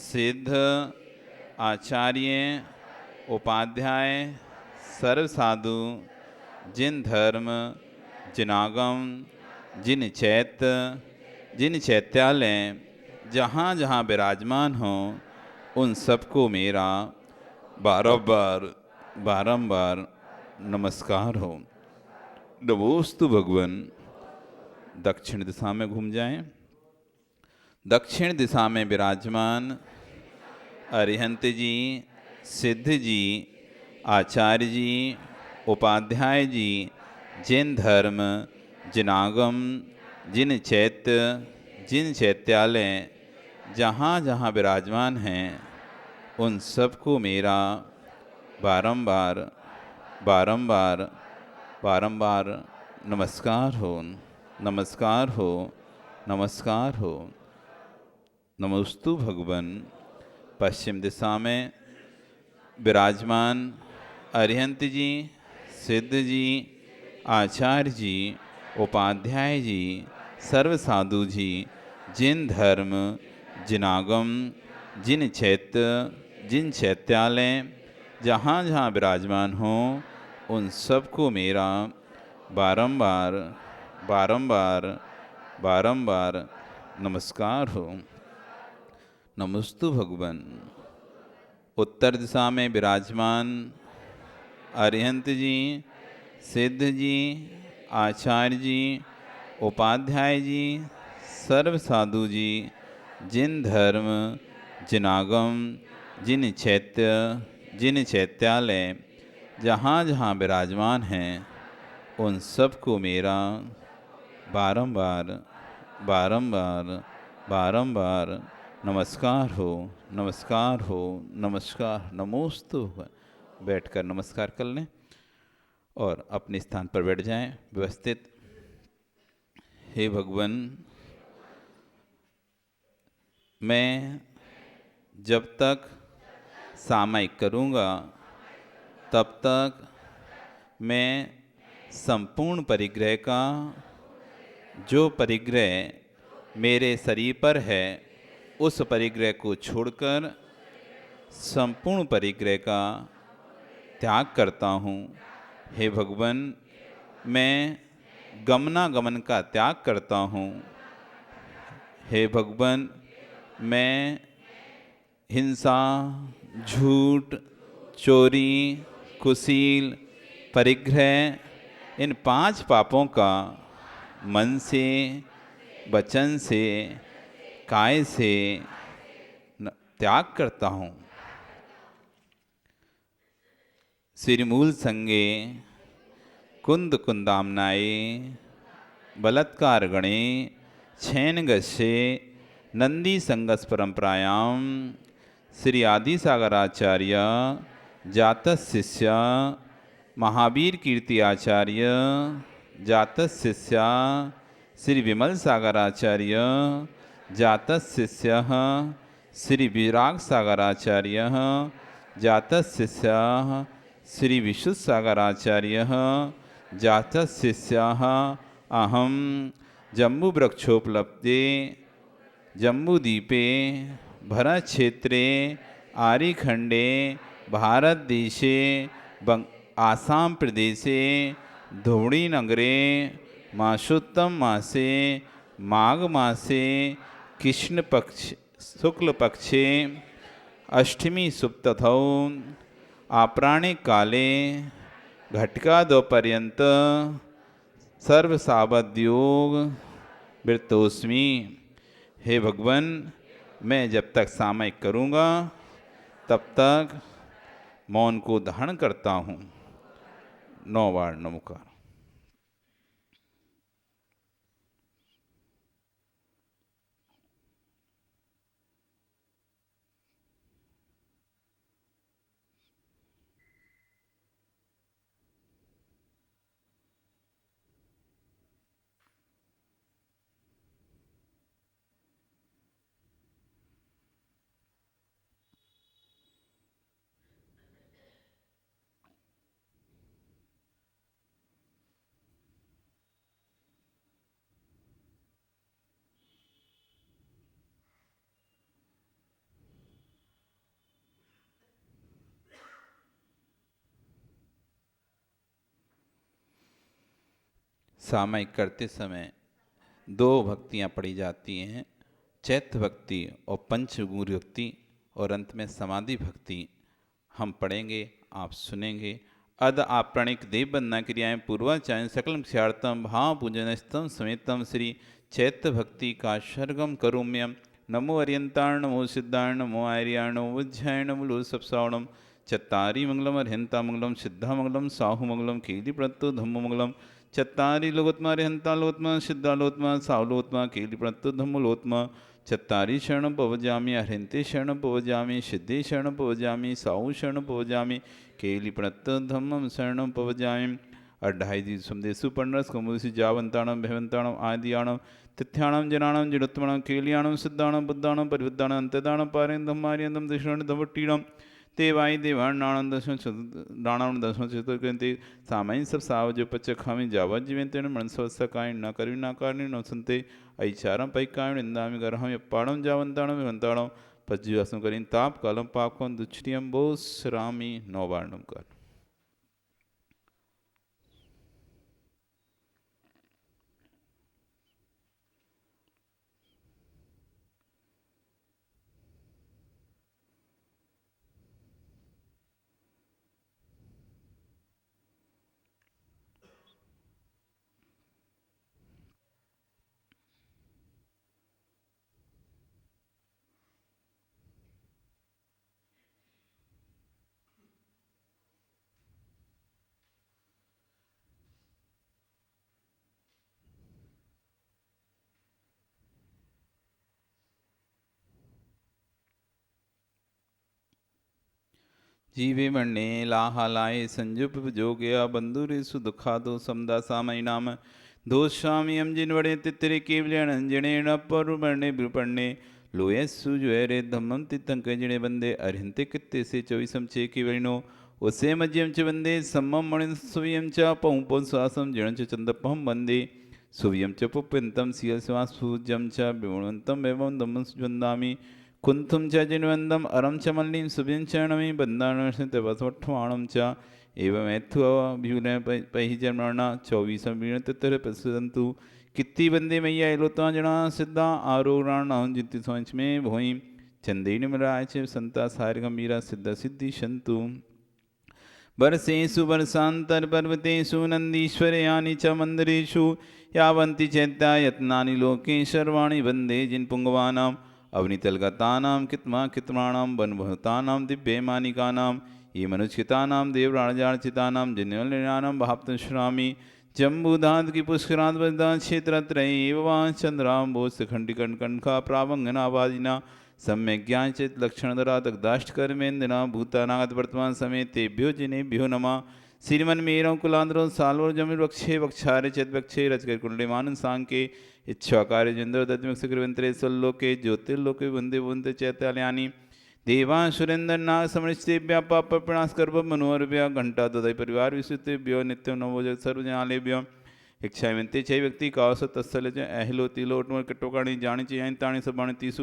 सिद्ध, आचार्य, उपाध्याय, सर्व साधु, जिन धर्म, जिनागम, जिन चैत्य, जिन चैत्यालय जहाँ जहाँ विराजमान हों उन सबको मेरा बारंबार नमस्कार हो। नमोस्तु भगवन। दक्षिण दिशा में घूम जाएं। दक्षिण दिशा में विराजमान अरिहंत जी, सिद्ध जी, आचार्य जी, उपाध्याय जी, जिन धर्म, जिनागम, जिन चैत्य, जिन चैत्यालय जहाँ जहाँ विराजमान हैं उन सबको मेरा बारंबार नमस्कार हो, नमस्कार हो, नमस्कार हो। नमोस्तु भगवन। पश्चिम दिशा में विराजमान अरिहंत जी, सिद्ध जी, आचार्य जी, उपाध्याय जी, सर्व साधु जी, जिन धर्म, जिनागम, जिन चैत्य, जिन चैत्यालय जहाँ जहाँ विराजमान हों उन सबको मेरा बारंबार नमस्कार हो। नमोस्तु भगवन। उत्तर दिशा में विराजमान अरिहंत जी, सिद्ध जी, आचार्य जी, उपाध्याय जी, सर्व साधु जी, जिन धर्म, जिनागम, जिन चैत्य, जिन चैत्यालय जहाँ जहाँ विराजमान हैं उन सबको मेरा बारंबार नमस्कार हो, नमस्कार हो, नमस्कार। नमोस्तु। बैठकर नमस्कार कर लें और अपने स्थान पर बैठ जाएं व्यवस्थित। हे भगवान, मैं जब तक सामयिक करूँगा तब तक मैं संपूर्ण परिग्रह का जो परिग्रह मेरे शरीर पर है उस परिग्रह को छोड़कर संपूर्ण परिग्रह का त्याग करता हूँ। हे भगवान, मैं गमनागमन का त्याग करता हूँ। हे भगवान, मैं हिंसा, झूठ, चोरी, कुशील, परिग्रह इन 5 पापों का मन से, वचन से, काय से त्याग करता हूँ। श्रीमूल संगे कुंद कुंदामनाए बलात्कार गणे छैन गस्ये नंदी संगस परंपरायाम श्री आदि सागराचार्य जात शिष्य महावीर कीर्ति आचार्य जात शिष्य श्री विमल सागराचार्य जात शिष्य श्री विराग सागराचार्य जात शिष्य श्री विशुद्ध सागराचार्य जात शिष्य अहम जम्बू वृक्षोपलब्धे जम्बूदीपे भरत क्षेत्रे आर्यखंडे भारत देशे आसाम प्रदेशे धोबड़ी नगरे मासोत्तम मासे माघ मासे कृष्ण पक्ष शुक्ल पक्षे अष्टमी सुप्तथौ आपराणिक काले घटिकादो पर्यंत सर्व सावध्योग वृतोस्मि। हे भगवान, मैं जब तक सामयिक करूँगा तब तक मौन को धारण करता हूँ। 9 बार नमोकार। सामयिक करते समय 2 भक्तियाँ पढ़ी जाती हैं, चैत्य भक्ति और पंचगूर भक्ति, और अंत में समाधि भक्ति हम पढ़ेंगे, आप सुनेंगे। अद आपणिक देव बंदना क्रियाएं पूर्वाचार्य सकलम क्षार्थम भाव पूजनस्तम समेतम श्री चैत्य भक्ति का शर्गम करुम्यम। नमो अरियंताण नमो सिद्धाण नमो आर्याण नमो बुद्ध्याय नमो लोसप्सावणम। चत्तारी मंगलम अर्हंता मंगलम सिद्धा मंगलम साहु मंगलम केली प्रत्तो धम्मो मंगलम। चत्तारी लोकोत्मा अर्हंता लोत्मा सिद्धा लोत्मा साहु लोत्मा केली प्रत्तो धम्मो लोत्मा। चत्तारी शरणं पवजामि अर्हन्ते शरणं पवजामि सिद्धे शरणं पवजामि साहु शरणं पवजामि केली प्रत्तो धम्मं शरणं पवजामि। 28 दिवसं देशु पंडरस कमुदि जावंताणं भयवंताणं आदियाणं तिथ्याणं जनाणं जडोत्तमणं केलियाणं सिद्धाणं बुद्धाणं परिवुद्धाणं अंतदाणं पारें धम्मार्यं दशरण धवट्टीणं देवाई देवाणानंद दाणान दशम चतुर्ग्रंथि सामाइन सब सावज पच खामी जावा जीवेंतेन मनसवत्स काय न करी न कारणी न संते ऐचारम पैकायण इंदामि गरहम यप्पाणम जावंताणम विवंताणम पज्जीवासम करीन ताप कालम पापकम दुच्छियम बोस रामी 9 बार नमकार। जीवे मण्ये लाहालाय संजुप जोगया बंधुरेषु दुखादो समदा सामय नाम दोषामियम जिनवड़े तित्तरे केवल्याणंजनेन परुमर्णे विपण्णे लोयस्सु ज्वैरे धम्मं तित्तंक जिणे बंदे अर्हन्ते कित्ते से 24 चे केवलिनो उसे मज्यम च वंदे सम्मम मणि सुव्यम च पौपं स्वासम जिणं च चंदपहं वंदे सुव्यम च पुप्यन्तं सियस्वास्फूज्यं च विमणवन्तं एवं धम्मं वन्दामि कुंथुम च जिन्वंदम अरम च मल्लीं सुभिं चरणमी बंदाणम च एवं एथुअभ्युने पहिजन्मणा 24 वीणतितर प्रसदंतु कित्ती बंदे मैया एलोत्वा जना सिद्धा आरोहण जिति सोच में भोई चंदेन मराय च संता सार गंभीरा सिद्ध सिद्धि शंतु वर्षेषु वर्षांतर पर्वतेषु नंदीश्वरयानि च मंदिरेषु यावन्ति चैत्या यत्नानि लोके सर्वाणि वन्दे जिनपुंगवानां अवनीतलगतानां कित्मा कित्माणां वनभूतानां दिव्यमानिकानां ये मनुष्यतानां देवराजार्चितानां जिन्वल्यानां भाप्तं श्रामि जम्बूधाद की पुष्कराद वरदा क्षेत्रत्रयेव वा चंद्राम्बोस्खंडिकण्ठा प्रावंगनावादिना सम्यक ज्ञान चेत लक्षणधरा दग्धाष्टकर्मेन्द्रना भूतानागत वर्तमान समय तेभ्यो जिनेभ्यो नमः। श्रीमन मेरं कुलांद्रो साल्वर जमिर वक्षे वक्षारे चेत वक्षे रचकर कुंडलिमान सांके इच्छा कार्य चंद्र दत्तमक्षकृवंतरे सल्लोके ज्योतिर्लोके वंदे वंदे चैत्यालयानि देवा सुरेंद्र नाग समृष्टिभ्य पाप प्रणाश कर्म मनोहरभ्य घंटा ददय परिवार विशुद्धेभ्यो नित्यं नमो जग सर्वजनालेभ्यो इच्छावंते छह व्यक्ति कावस तत्सल अहलो तिलो उठमर कटोकाणी जानी चियान ताणी सबाणी तीसु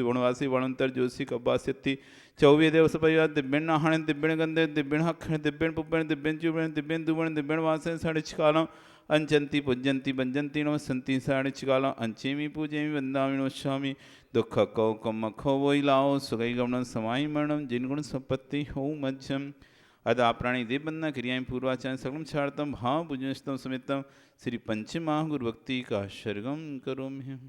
वनवासी वणंतर जोशी कब्बास्यति 24 देव सपया दिव्यण नाहण दिव्यण गंधे दिव्यण हक्षण दिव्यण पुप्पण दिव्यण चुबण दिव्यण दुबण दिव्यण वासन साढ़िचकालम अंचंती पूज्यंती बंजंती नमस्संती साढ़िचकालम अंचेमी पूजेमी वंदामि नमस्यामि दुख कौ कम खो वोई लाओ सुगई गमन समाई मरणम जिनगुण संपत्ति हो मध्यम अदा प्राणी देवबंधना क्रियाएं पूर्वाचार्य सकलम छाड़तम भाव पूजनस्तम समितम श्री पंचमा गुरु भक्ति का शर्गम करो में।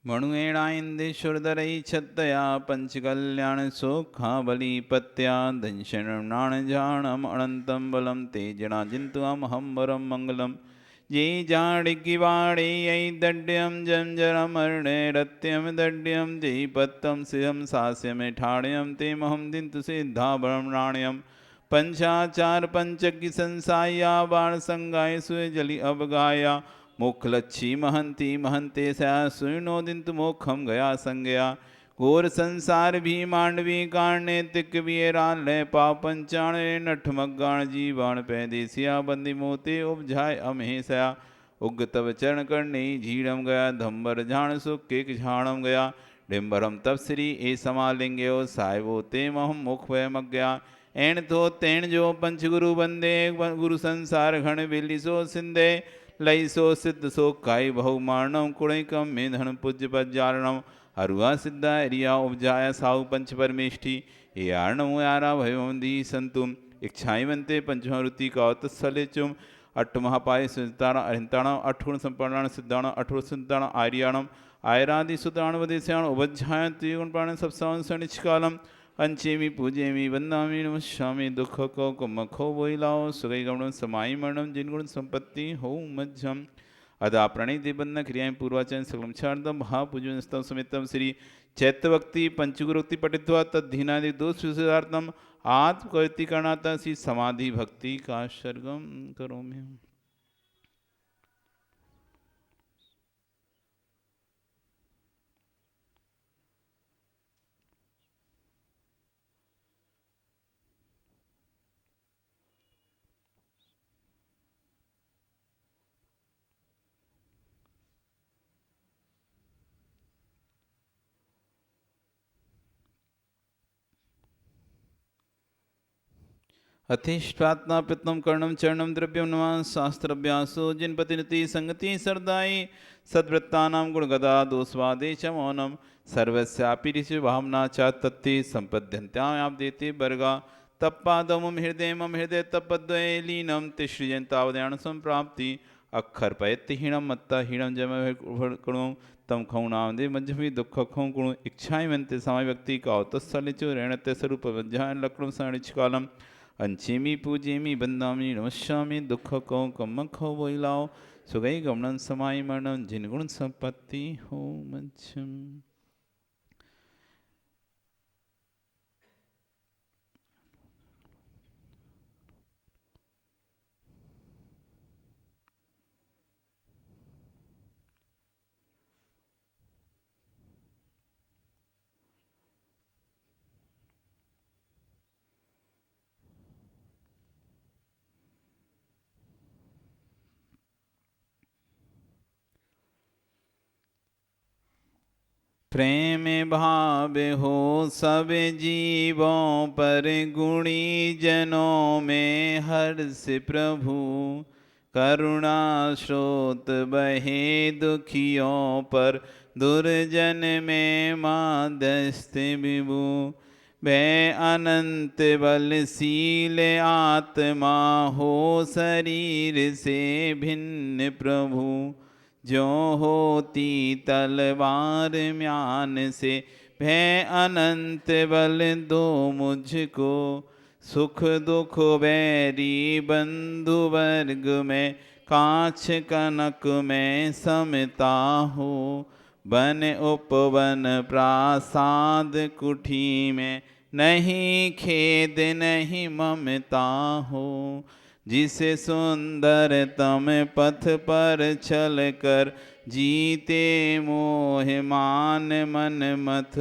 मणुएणाइंदेश्वरदरई छत्तया पंचकल्याण सोखावलीपत्या दंशरणाण जाणम अनंतम बलम ते जना जिंतुअम हम वरम मंगलम ये जाड़िगिवाड़े यई दड्यम जंजरम अर्णे रत्यम दड्यम जयपत्तम सिहम सास्यम ठाण्यम ते महम दिंतु सिद्धाभरम राण्यम पंचाचार पंचज्ञ संसाया बाण संगाय सुय जलि अवगाया मोक्षलच्छी महंती महंते सया सुनो दिंतु मोखम गया संज्ञा घोर संसार भी मांडवी काण्य तिक विराले पापंचाणे नठ मगाण जीवाण पैदेसिया बंदी मोते उपझाय अमहेसया उग तब चरण करने झीड़म गया धम्बर झाण सुख केक झाणम गया डिम्बरम तब श्री ए समालिंग्यो साहिबो ते महम मुख वय मग्या एण तो तेण जो पंचगुरु बंदे गुरु संसार घण बिली सो सिंधे लई सो सिद्ध सो काई बहु मारणम कुणैकम मेधन पूज्य पज्जारणम हरुआ सिद्धा एरिया उपजाया साहु पंच परमेष्ठि ये आर्णमो यारा भयोंदी संतुम इच्छाइवंते पंचमरुति का तत्सले चुम अट्ठ महापाय सिद्धाण अहिंताणम अठुण संपर्णाण सिद्धाण अठुण सिद्धाण आर्याणम आयरादि सुदाण वदेश्याण उपध्याय त्रिगुण प्राण सप्ताह सनिष्कालम अंचेमी पूजेमी वंदामी नमस्यामी दुख को कुमखो बोइलाओ सुगई गमन समाई मरणम जिनगुण संपत्ति हो मध्यम अदा प्रणय देवबंधना क्रियाएं पूर्वाचरण सकलम छार्दम महापूजन स्तव समेतम श्री चैत्यभक्ति पंचगुरुक्ति पठित्वा तद्धीनादि दोष विषयार्थम आत्मकृति करणाता श्री समाधि भक्ति का शर्गम करो में। अतिष्ठात्मा पितम कर्णम चरणम द्रव्यम नमः शास्त्रभ्यासो जिनपतिनति संगति सरदाई सद्वृत्तानां गुणगदा दोस्वादे च मौनम सर्वस्यापि ऋषि भावना च तत्ते संपद्यन्त्याम आप देते वर्गा तप्पादो मम हृदय तपद्वये लीनम तिसृजन्तावद्यान संप्राप्ति अक्षर पयत्तिहीणम मत्ताहीणम जम कणु तम खौनाम दे मध्यमी दुख खौ गुण इच्छाएं मनते समय व्यक्ति का तत्सलिचो रेणते स्वरूप वज्जान लक्ष्मण साणिचकालम अंचेमी पूजेमी बंदामी नमस्यामी दुख को कम खो बोइलाओ सुगई गमन समाई मरणम जिनगुण संपत्ति हो मध्यम। प्रेम भाव हो सब जीवों पर गुणी जनों में हर्ष प्रभु करुणा स्रोत बहे दुखियों पर दुर्जन में मादस्त विभु वह अनंत बलशील आत्मा हो शरीर से भिन्न प्रभु जो होती तलवार म्यान से भय अनंत बल दो मुझको सुख दुख बैरी बंधु वर्ग में कांच कनक में समता हो बन उपवन प्रासाद कुठी में नहीं खेद नहीं ममता हो जिसे सुंदरतम पथ पर चल कर जीते मोह मान मन मथ,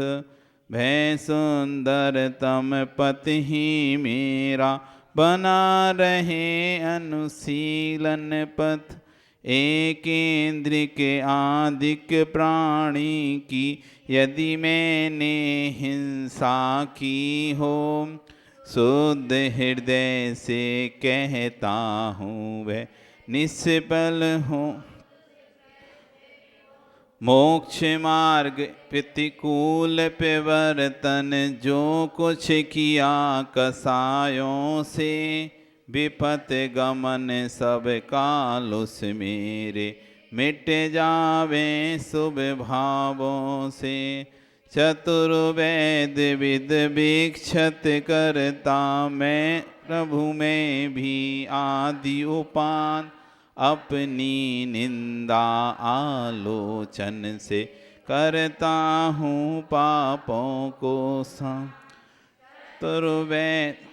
भय सुंदरतम पति ही मेरा, बना रहे अनुशीलन पथ। एक इंद्र के आदिक प्राणी की, यदि मैंने हिंसा की हो, शुद्ध हृदय से कहता हूँ वह निष्फल हूँ। मोक्ष मार्ग प्रतिकूल प्रवर्तन, जो कुछ किया कसायों से, विपत गमन सब काल उस मेरे, मिट जावे शुभ भावों से। चतुर्वेद विद वीक्षत करता, मैं प्रभु में भी आदि उपान, अपनी निंदा आलोचन से, करता हूँ पापों को सम। चतुर्वेद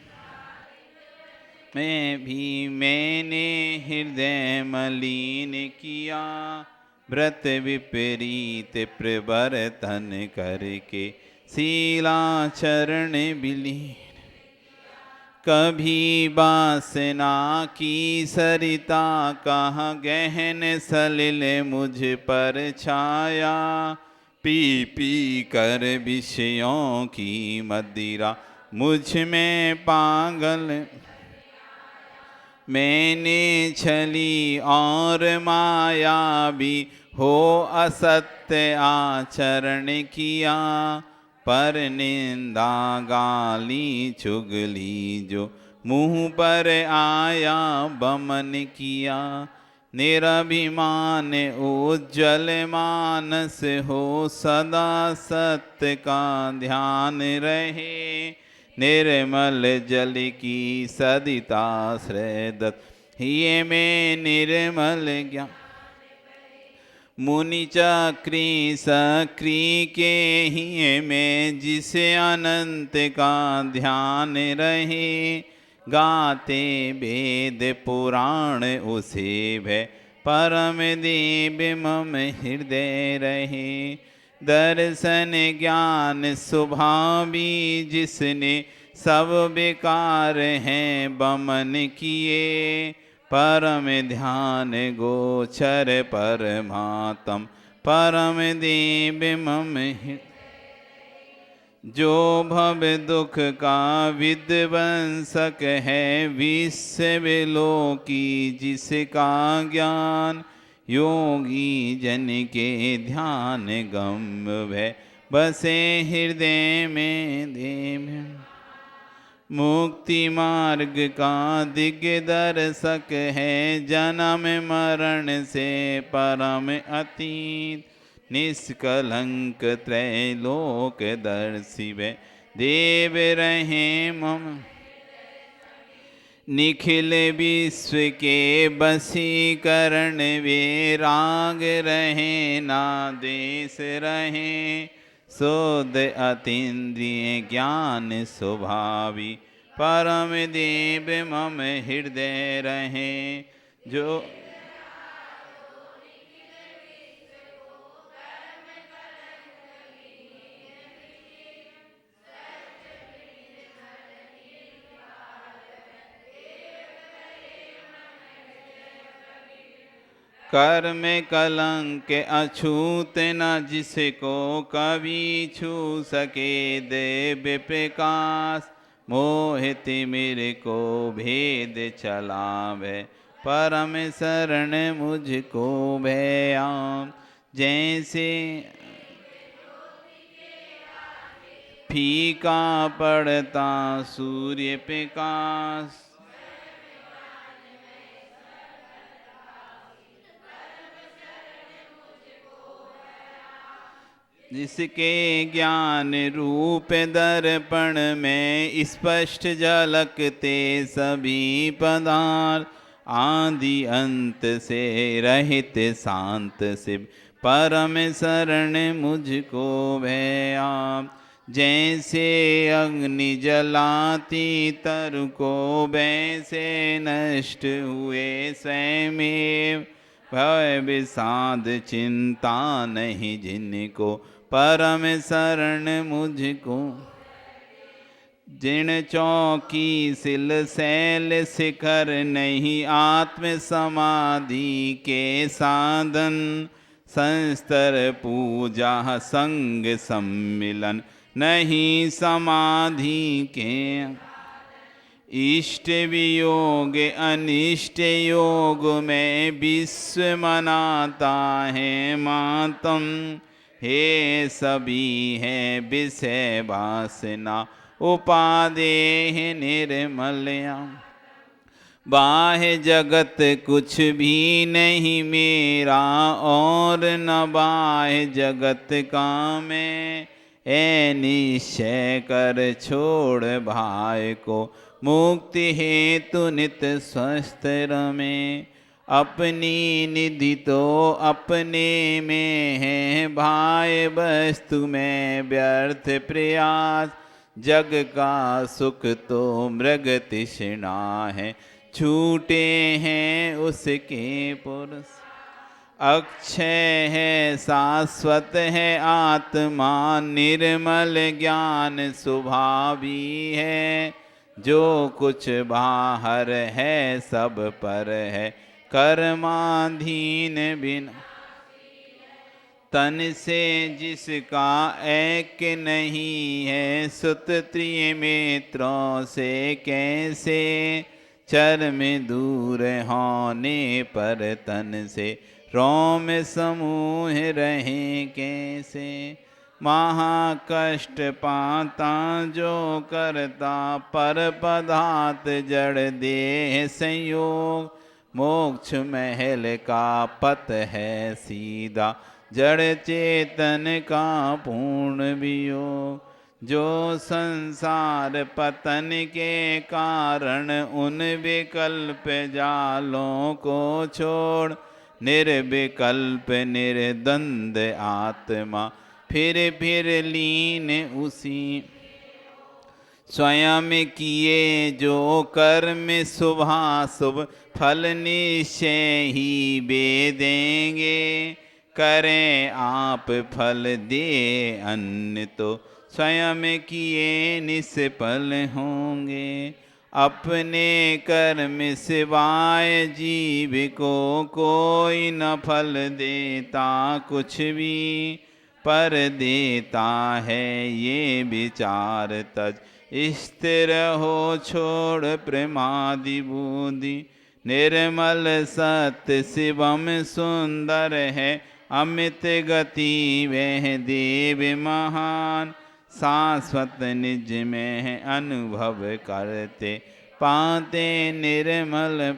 में भी मैंने हृदय मलिन किया, व्रत विपरीत प्रवर्तन करके, शीलाचरण विलीन। कभी वासना की सरिता, कहाँ गहन सलिल मुझ पर छाया, पी पी कर विषयों की मदिरा, मुझ में पागल। मैंने छली और माया भी हो असत्य आचरण किया, पर निंदा गाली चुगली जो मुँह पर आया बमन किया। निरभिमान उज्जवल मानस हो, सदा सत्य का ध्यान रहे, निर्मल जल की सदिताश्रय दत्त, ये में निर्मल ज्ञान। मुनि चक्री सक्री के ही में, जिसे अनंत का ध्यान रहे, गाते वेद पुराण उसे भय, परम देव मम हृदय रहे। दर्शन ज्ञान स्वभावी जिसने, सब बेकार हैं बमन किए, परम ध्यान गोचर परमात्म, परम देव मम हृदय। जो भव दुख का विध्वंसक है, विश्व विलोकी जिसका ज्ञान, योगी जन के ध्यान गम भय, बसे हृदय में देव। मुक्ति मार्ग का दिग्दर्शक है, जन्म मरण से परम अतीत, निष्कलंक त्रैलोक दर्शी वे, देव रहे मम। निखिल विश्व के बसीकरण वे, राग रहे ना देश रहे, शुद्ध अतीन्द्रिय ज्ञान स्वभावी, परम देव मम हृदय रहे। जो कर्म कलंक अछूत न, जिसको कभी छू सके देव प्रकाश, मोहित मेरे को भेद चलावे, परम शरण मुझको भयाम। जैसे फीका पड़ता सूर्य प्रकाश, जिसके ज्ञान रूप दर्पण में स्पष्ट झलकते सभी पदार्थ, आदि अंत से रहित शांत शिव, परम शरण मुझको भयाम। जैसे अग्नि जलाती तरु को, वैसे नष्ट हुए स्वयमेव, भय विषाद चिंता नहीं जिनको, परम शरण मुझको। जिन चौकी सिल शैल शिखर नहीं, आत्म समाधि के साधन। संस्तर पूजा संग सम्मिलन, नहीं समाधि के। इष्ट वियोग अनिष्ट योग में, विश्व मनाता है मातम। हे सभी है विषय वासना, उपादेह निर्मलया। बाह्य जगत कुछ भी नहीं मेरा, और न बाह्य जगत का मैं। ए निश्चय कर छोड़ भाई को, मुक्ति हेतु नित स्वस्थ रमे। अपनी निधि तो अपने में है, भाई वस्तु में व्यर्थ प्रयास। जग का सुख तो मृग तृष्णा है, छूटे हैं उसके पुरुष। अक्षय है शाश्वत है आत्मा, निर्मल ज्ञान स्वभावी है। जो कुछ बाहर है सब पर है, कर्माधीन बिन। तन से जिसका एक नहीं है, सुत प्रिय मित्रों से कैसे। चर्म दूर होने पर तन से, रोम समूह रहे कैसे। महाकष्ट पाता जो करता, पर पदार्थ जड़ देह संयोग। मोक्ष महल का पथ है सीधा, जड़ चेतन का पूर्ण वियोग। जो संसार पतन के कारण, उन विकल्प जालों को छोड़। निर्विकल्प निर्द्वंद आत्मा, फिर लीन उसी। स्वयं किए जो कर्म शुभाशुभ, फल निश्चय ही वे देंगे। करें आप फल दे अन्य तो, स्वयं किए निष्फल होंगे। अपने कर्म सिवाय जीव को, कोई न फल देता कुछ भी। पर देता है ये विचार तज, स्थिर हो छोड़ प्रमादि बुद्धि। निर्मल सत्य शिवम सुंदर है, अमित गति वह देव महान। शाश्वत निज में है अनुभव करते, पाते निर्मल।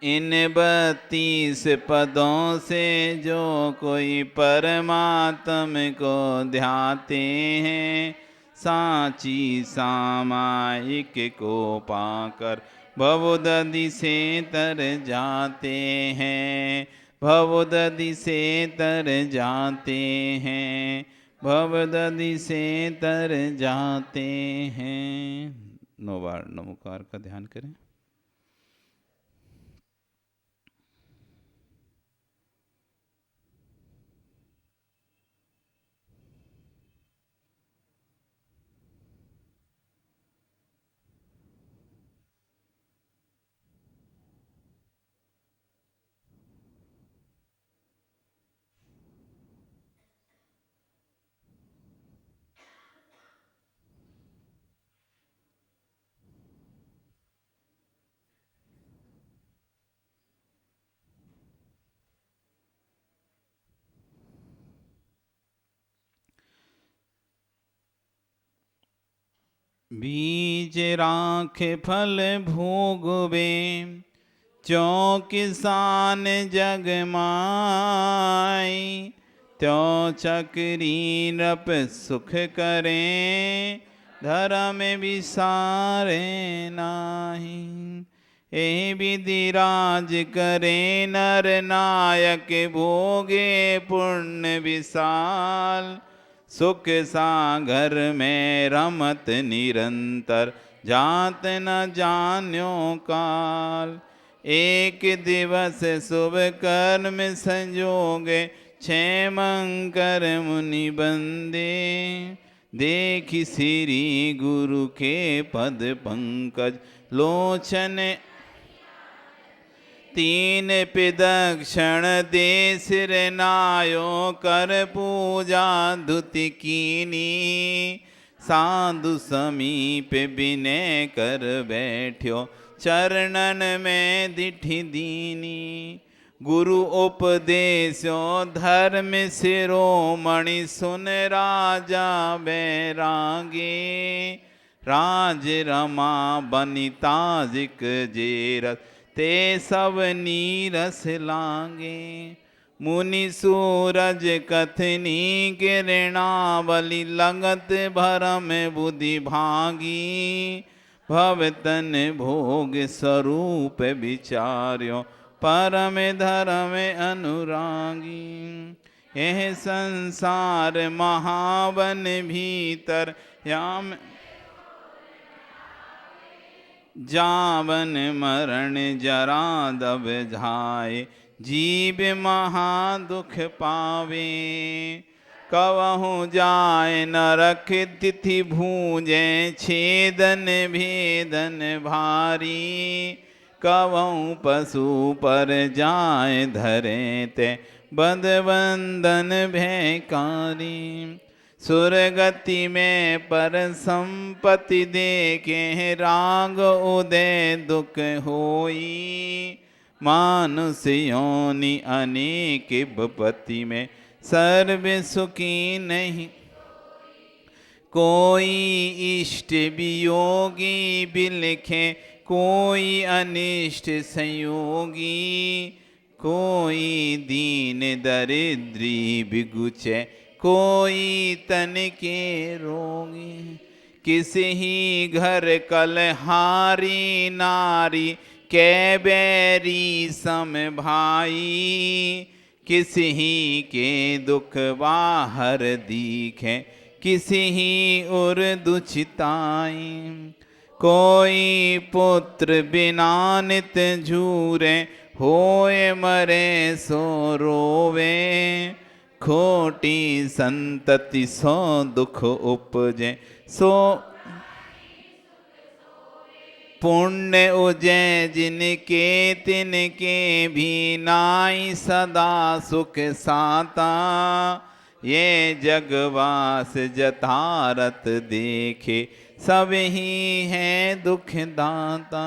इन 32 पदों से जो कोई परमात्म को ध्याते हैं, साची सामायिक को पाकर भवदधि से तर जाते हैं। भवदधि से तर जाते हैं, भवदधि से तर जाते हैं। 9 बार नमोकार का ध्यान करें। बीज राख फल भोगवे, त्यों किसान जग माई। त्यों चक्री नृप सुख करें, धर्म विसारे नाही। ए विधि राज करे नर नायक, भोगे पुण्य विशाल। सुख सागर में रमत निरंतर, जात न जान्यो काल। एक दिवस शुभ कर्म संजोगे, क्षेमंकर मुनि बंदे। देखि श्री गुरु के पद पंकज, लोचन तीन पिदक्षण दे सिर नायो, कर पूजा धुति कीनी। साधु समीप विनय कर बैठ्यो, चरणन में दिठि दीनी। गुरु उपदेशो धर्म शिरोमणि, सुन राजा बैरागी। राज रमा बनिता जिक जेरस, ते सब नीरस लागे। मुनि सूरज कथनी किरणावली, लगत भरम बुद्धि भागी। भवतन भोग स्वरूप विचार्यो, परम धर्म अनुरागी। यह संसार महावन भीतर, याम जावन मरण जरा दब जाए। जीव महा दुख पावे, कवहु जाए नरक तिथि भूंजे। छेदन भेदन भारी, कवहु पशु पर जाए धरे ते। बदबंदन भयकारी, सुरगति में पर संपत्ति देखे। राग उदय दुख होई, मानुष योनि अनेक विपत्ति में। सर्व सुखी नहीं कोई, इष्ट वियोगी बिलखे। कोई अनिष्ट संयोगी, कोई दीन दरिद्री बिगुचे। कोई तन के रोगी, किसी ही घर कलहारी नारी। कै बैरी सम भाई, किसी ही के दुख बाहर दिखे। किसी ही उर दुचिताई, कोई पुत्र बिना नित झूरे। होए मरे सो रोवे, खोटी संतति सो दुख उपजे। सो पुण्य उजै जिनके, तिनके भी नाई सदा सुख साता। ये जगवास जतारत देखे, सब ही है दुख दाता।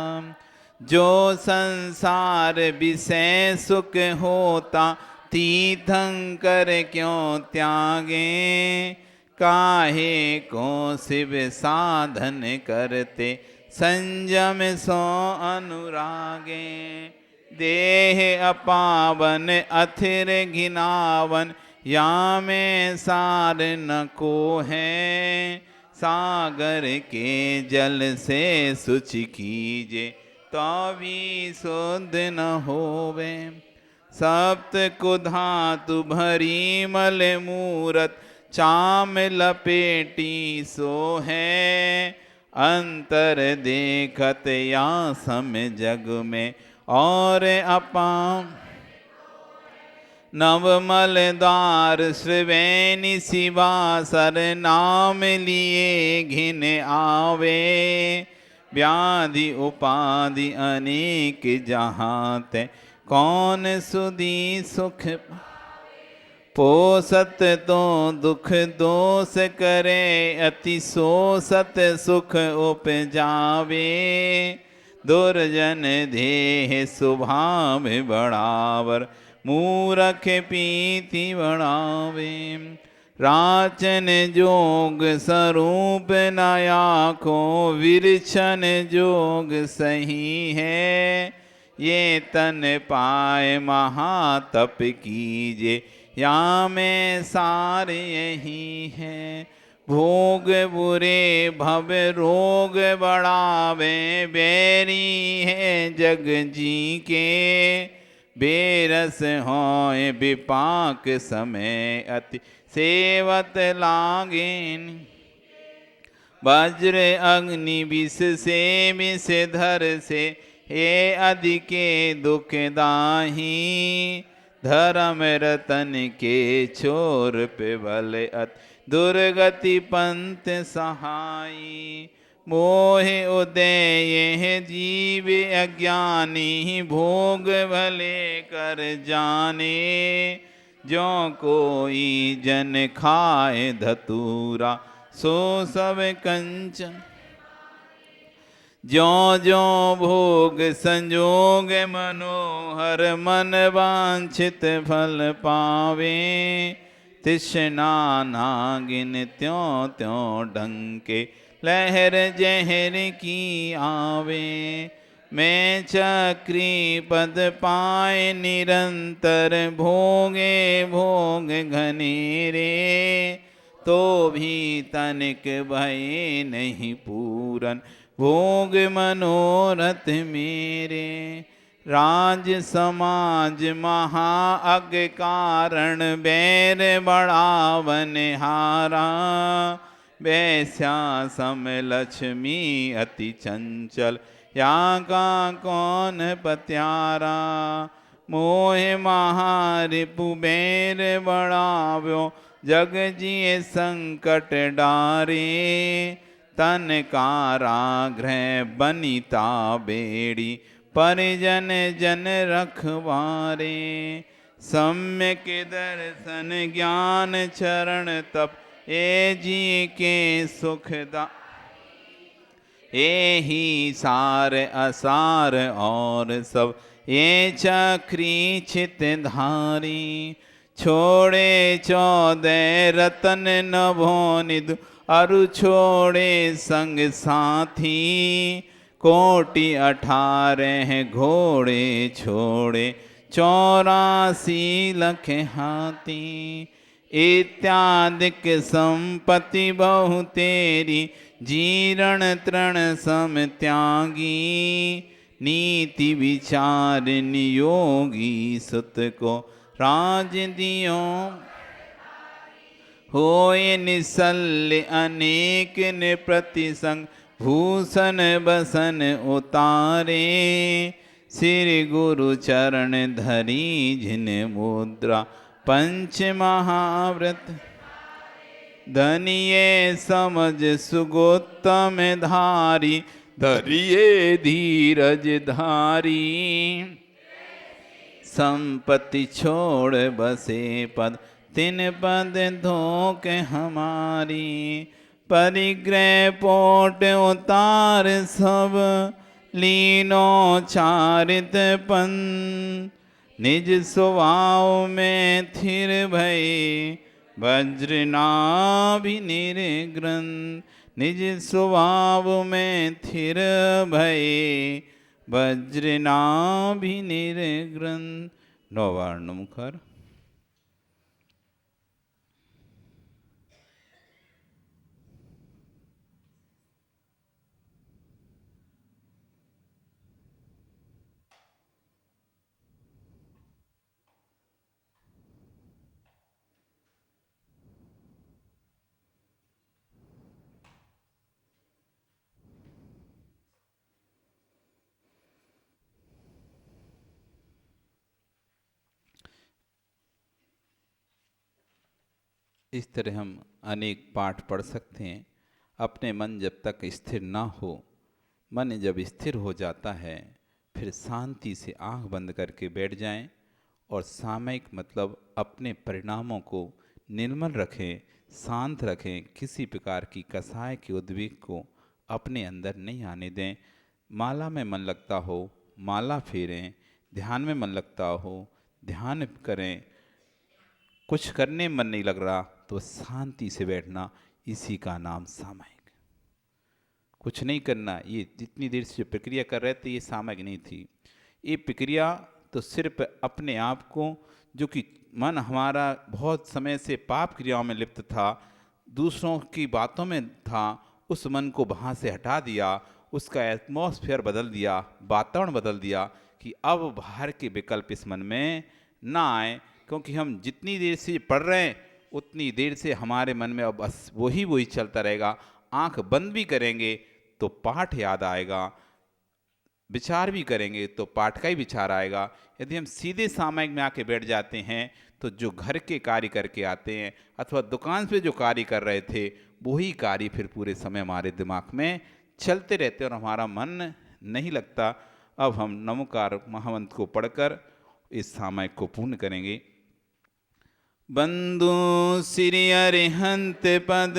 जो संसार विषय सुख होता, तीर्थंकर क्यों त्यागे। काहे को शिव साधन करते, संयम सो अनुरागे। देह अपावन अथिर घिनावन, या में सार न को है। सागर के जल से शुचि कीजे, तो भी शुद्ध न होवे। सप्त कुधातु भरी मल मूरत, चाम लपेटी सो है। अंतर देखत या सम जग में, और अपाम नवमल द्वार। श्रवेणी शिवासर, नाम लिए घिन आवे। व्याधि उपाधि अनेक जहाँ ते, कौन सुधी सुख। पोसत तो दुख दोष करे, अति सोसत सुख उपजावे। दुर्जन देह स्वभाव बढ़ावर, मूरख पीति बढ़ावे। राचन जोग स्वरूप नया को, विरचन जोग सही है। ये तन पाए महातप कीजे, या में सार यही है। भोग बुरे भव रोग बढ़ावे, बैरी है जग जी के। बेरस होए विपाक समय, अति सेवत लागेन। वज्र अग्नि विष से विष धर से, ये अधिके दुख दाही, धर्म रतन के छोर पे भले अत दुर्गति पंथ सहाई। मोह उदय यह जीव अज्ञानी, भोग भले कर जाने, जो कोई जन खाए धतूरा, सो सब कंचन। ज्यों ज्यों भोग संजोग मनोहर, मन वांछित फल पावे, तृष्णा नागिन त्यों त्यों डंके, लहर जहर की आवे। मैं चक्री पद पाए निरंतर, भोगे भोग घनेरे, तो भी तनिक भय नहीं पूरन, भोग मनोरथ मेरे। राज समाज महा अग कारण, बैर बढ़ावन हारा, वैस्या सम लक्ष्मी अति चंचल, या का कौन पत्यारा। मोह महारिपु बैर बढ़ाव्यो, जग जिए संकट डारे, तन कारागृह बनिता बेड़ी, परिजन जन रखवारे। सम्यक दर्शन ज्ञान चरण तप, ए जी के सुखदा, ए ही सार असार और सब, ये चक्री चित धारी। छोड़े 14 रतन नभो निधु, अरु छोड़े संग साथी, कोटि 18 घोड़े छोड़े, 84 लख हाथी। इत्यादिक संपत्ति बहु तेरी, जीर्ण तृण सम त्यागी, नीति विचार नियोगी, सुत को राज दियो। होय निसल्य अनेक ने प्रतिसंग, भूषण बसन उतारे, श्री गुरु चरण धरी जिन मुद्रा, पंच महाव्रत। धनिये समझ सुगोत्तम धारी, धरिये धीरज धारी। संपत्ति छोड़ बसे पद, तिन पद धोक हमारी। परिग्रह पोट उतार सब, लीनो चारित पन। निज स्वभाव में थिर भई, वज्रनाभि निर्ग्रंथ। निज स्वभाव में थिर भई, वज्रनाभि निर्ग्रंथ। नौवर्ण मुखर। इस तरह हम अनेक पाठ पढ़ सकते हैं। अपने मन जब तक स्थिर ना हो, मन जब स्थिर हो जाता है, फिर शांति से आंख बंद करके बैठ जाएं और सामयिक मतलब अपने परिणामों को निर्मल रखें, शांत रखें। किसी प्रकार की कसाय के उद्वेग को अपने अंदर नहीं आने दें। माला में मन लगता हो, माला फेरें। ध्यान में मन लगता हो, ध्यान करें। कुछ करने मन नहीं लग रहा तो शांति से बैठना, इसी का नाम सामयिक। कुछ नहीं करना, ये जितनी देर से जो प्रक्रिया कर रहे थे ये सामयिक नहीं थी। ये प्रक्रिया तो सिर्फ अपने आप को, जो कि मन हमारा बहुत समय से पाप क्रियाओं में लिप्त था, दूसरों की बातों में था, उस मन को वहाँ से हटा दिया, उसका एटमॉस्फेयर बदल दिया, वातावरण बदल दिया कि अब बाहर के विकल्प इस मन में ना आए। क्योंकि हम जितनी देर से पढ़ रहे हैं उतनी देर से हमारे मन में अब बस वही चलता रहेगा। आंख बंद भी करेंगे तो पाठ याद आएगा। विचार भी करेंगे तो पाठ का ही विचार आएगा। यदि हम सीधे सामायिक में आके बैठ जाते हैं तो जो घर के कार्य करके आते हैं अथवा दुकान पे जो कार्य कर रहे थे वही कार्य फिर पूरे समय हमारे दिमाग में चलते रहते हैं और हमारा मन नहीं लगता। अब हम नमोकार महामंत्र को पढ़कर इस सामायिक को पूर्ण करेंगे। बंधु श्री अरिहंत पद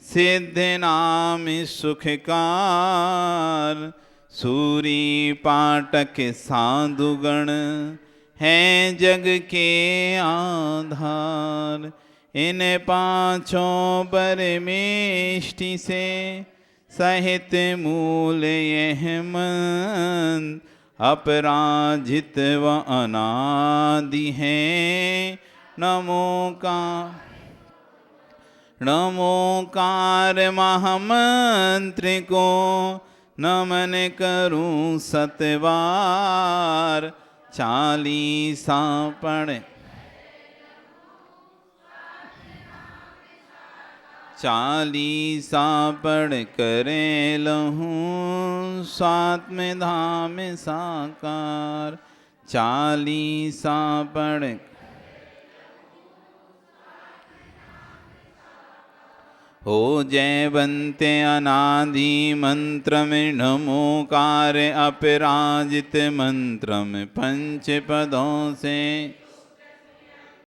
सिद्धि नाम सुखकार, सूरी पाठक साधुगण हैं जग के आधार। इन पांचों परमेष्टि से सहित मूल यह मंत्र, अपराजित व अनादि है। नमोकार महामंत्र को नमन करूं सतबार, चालीसा पढ़ करे लहूं स्वात्म धाम साकार। चालीसा पढ़ हो जयवंते अनादि मंत्र में नमोकार अपराजित मंत्र में पंच पदों से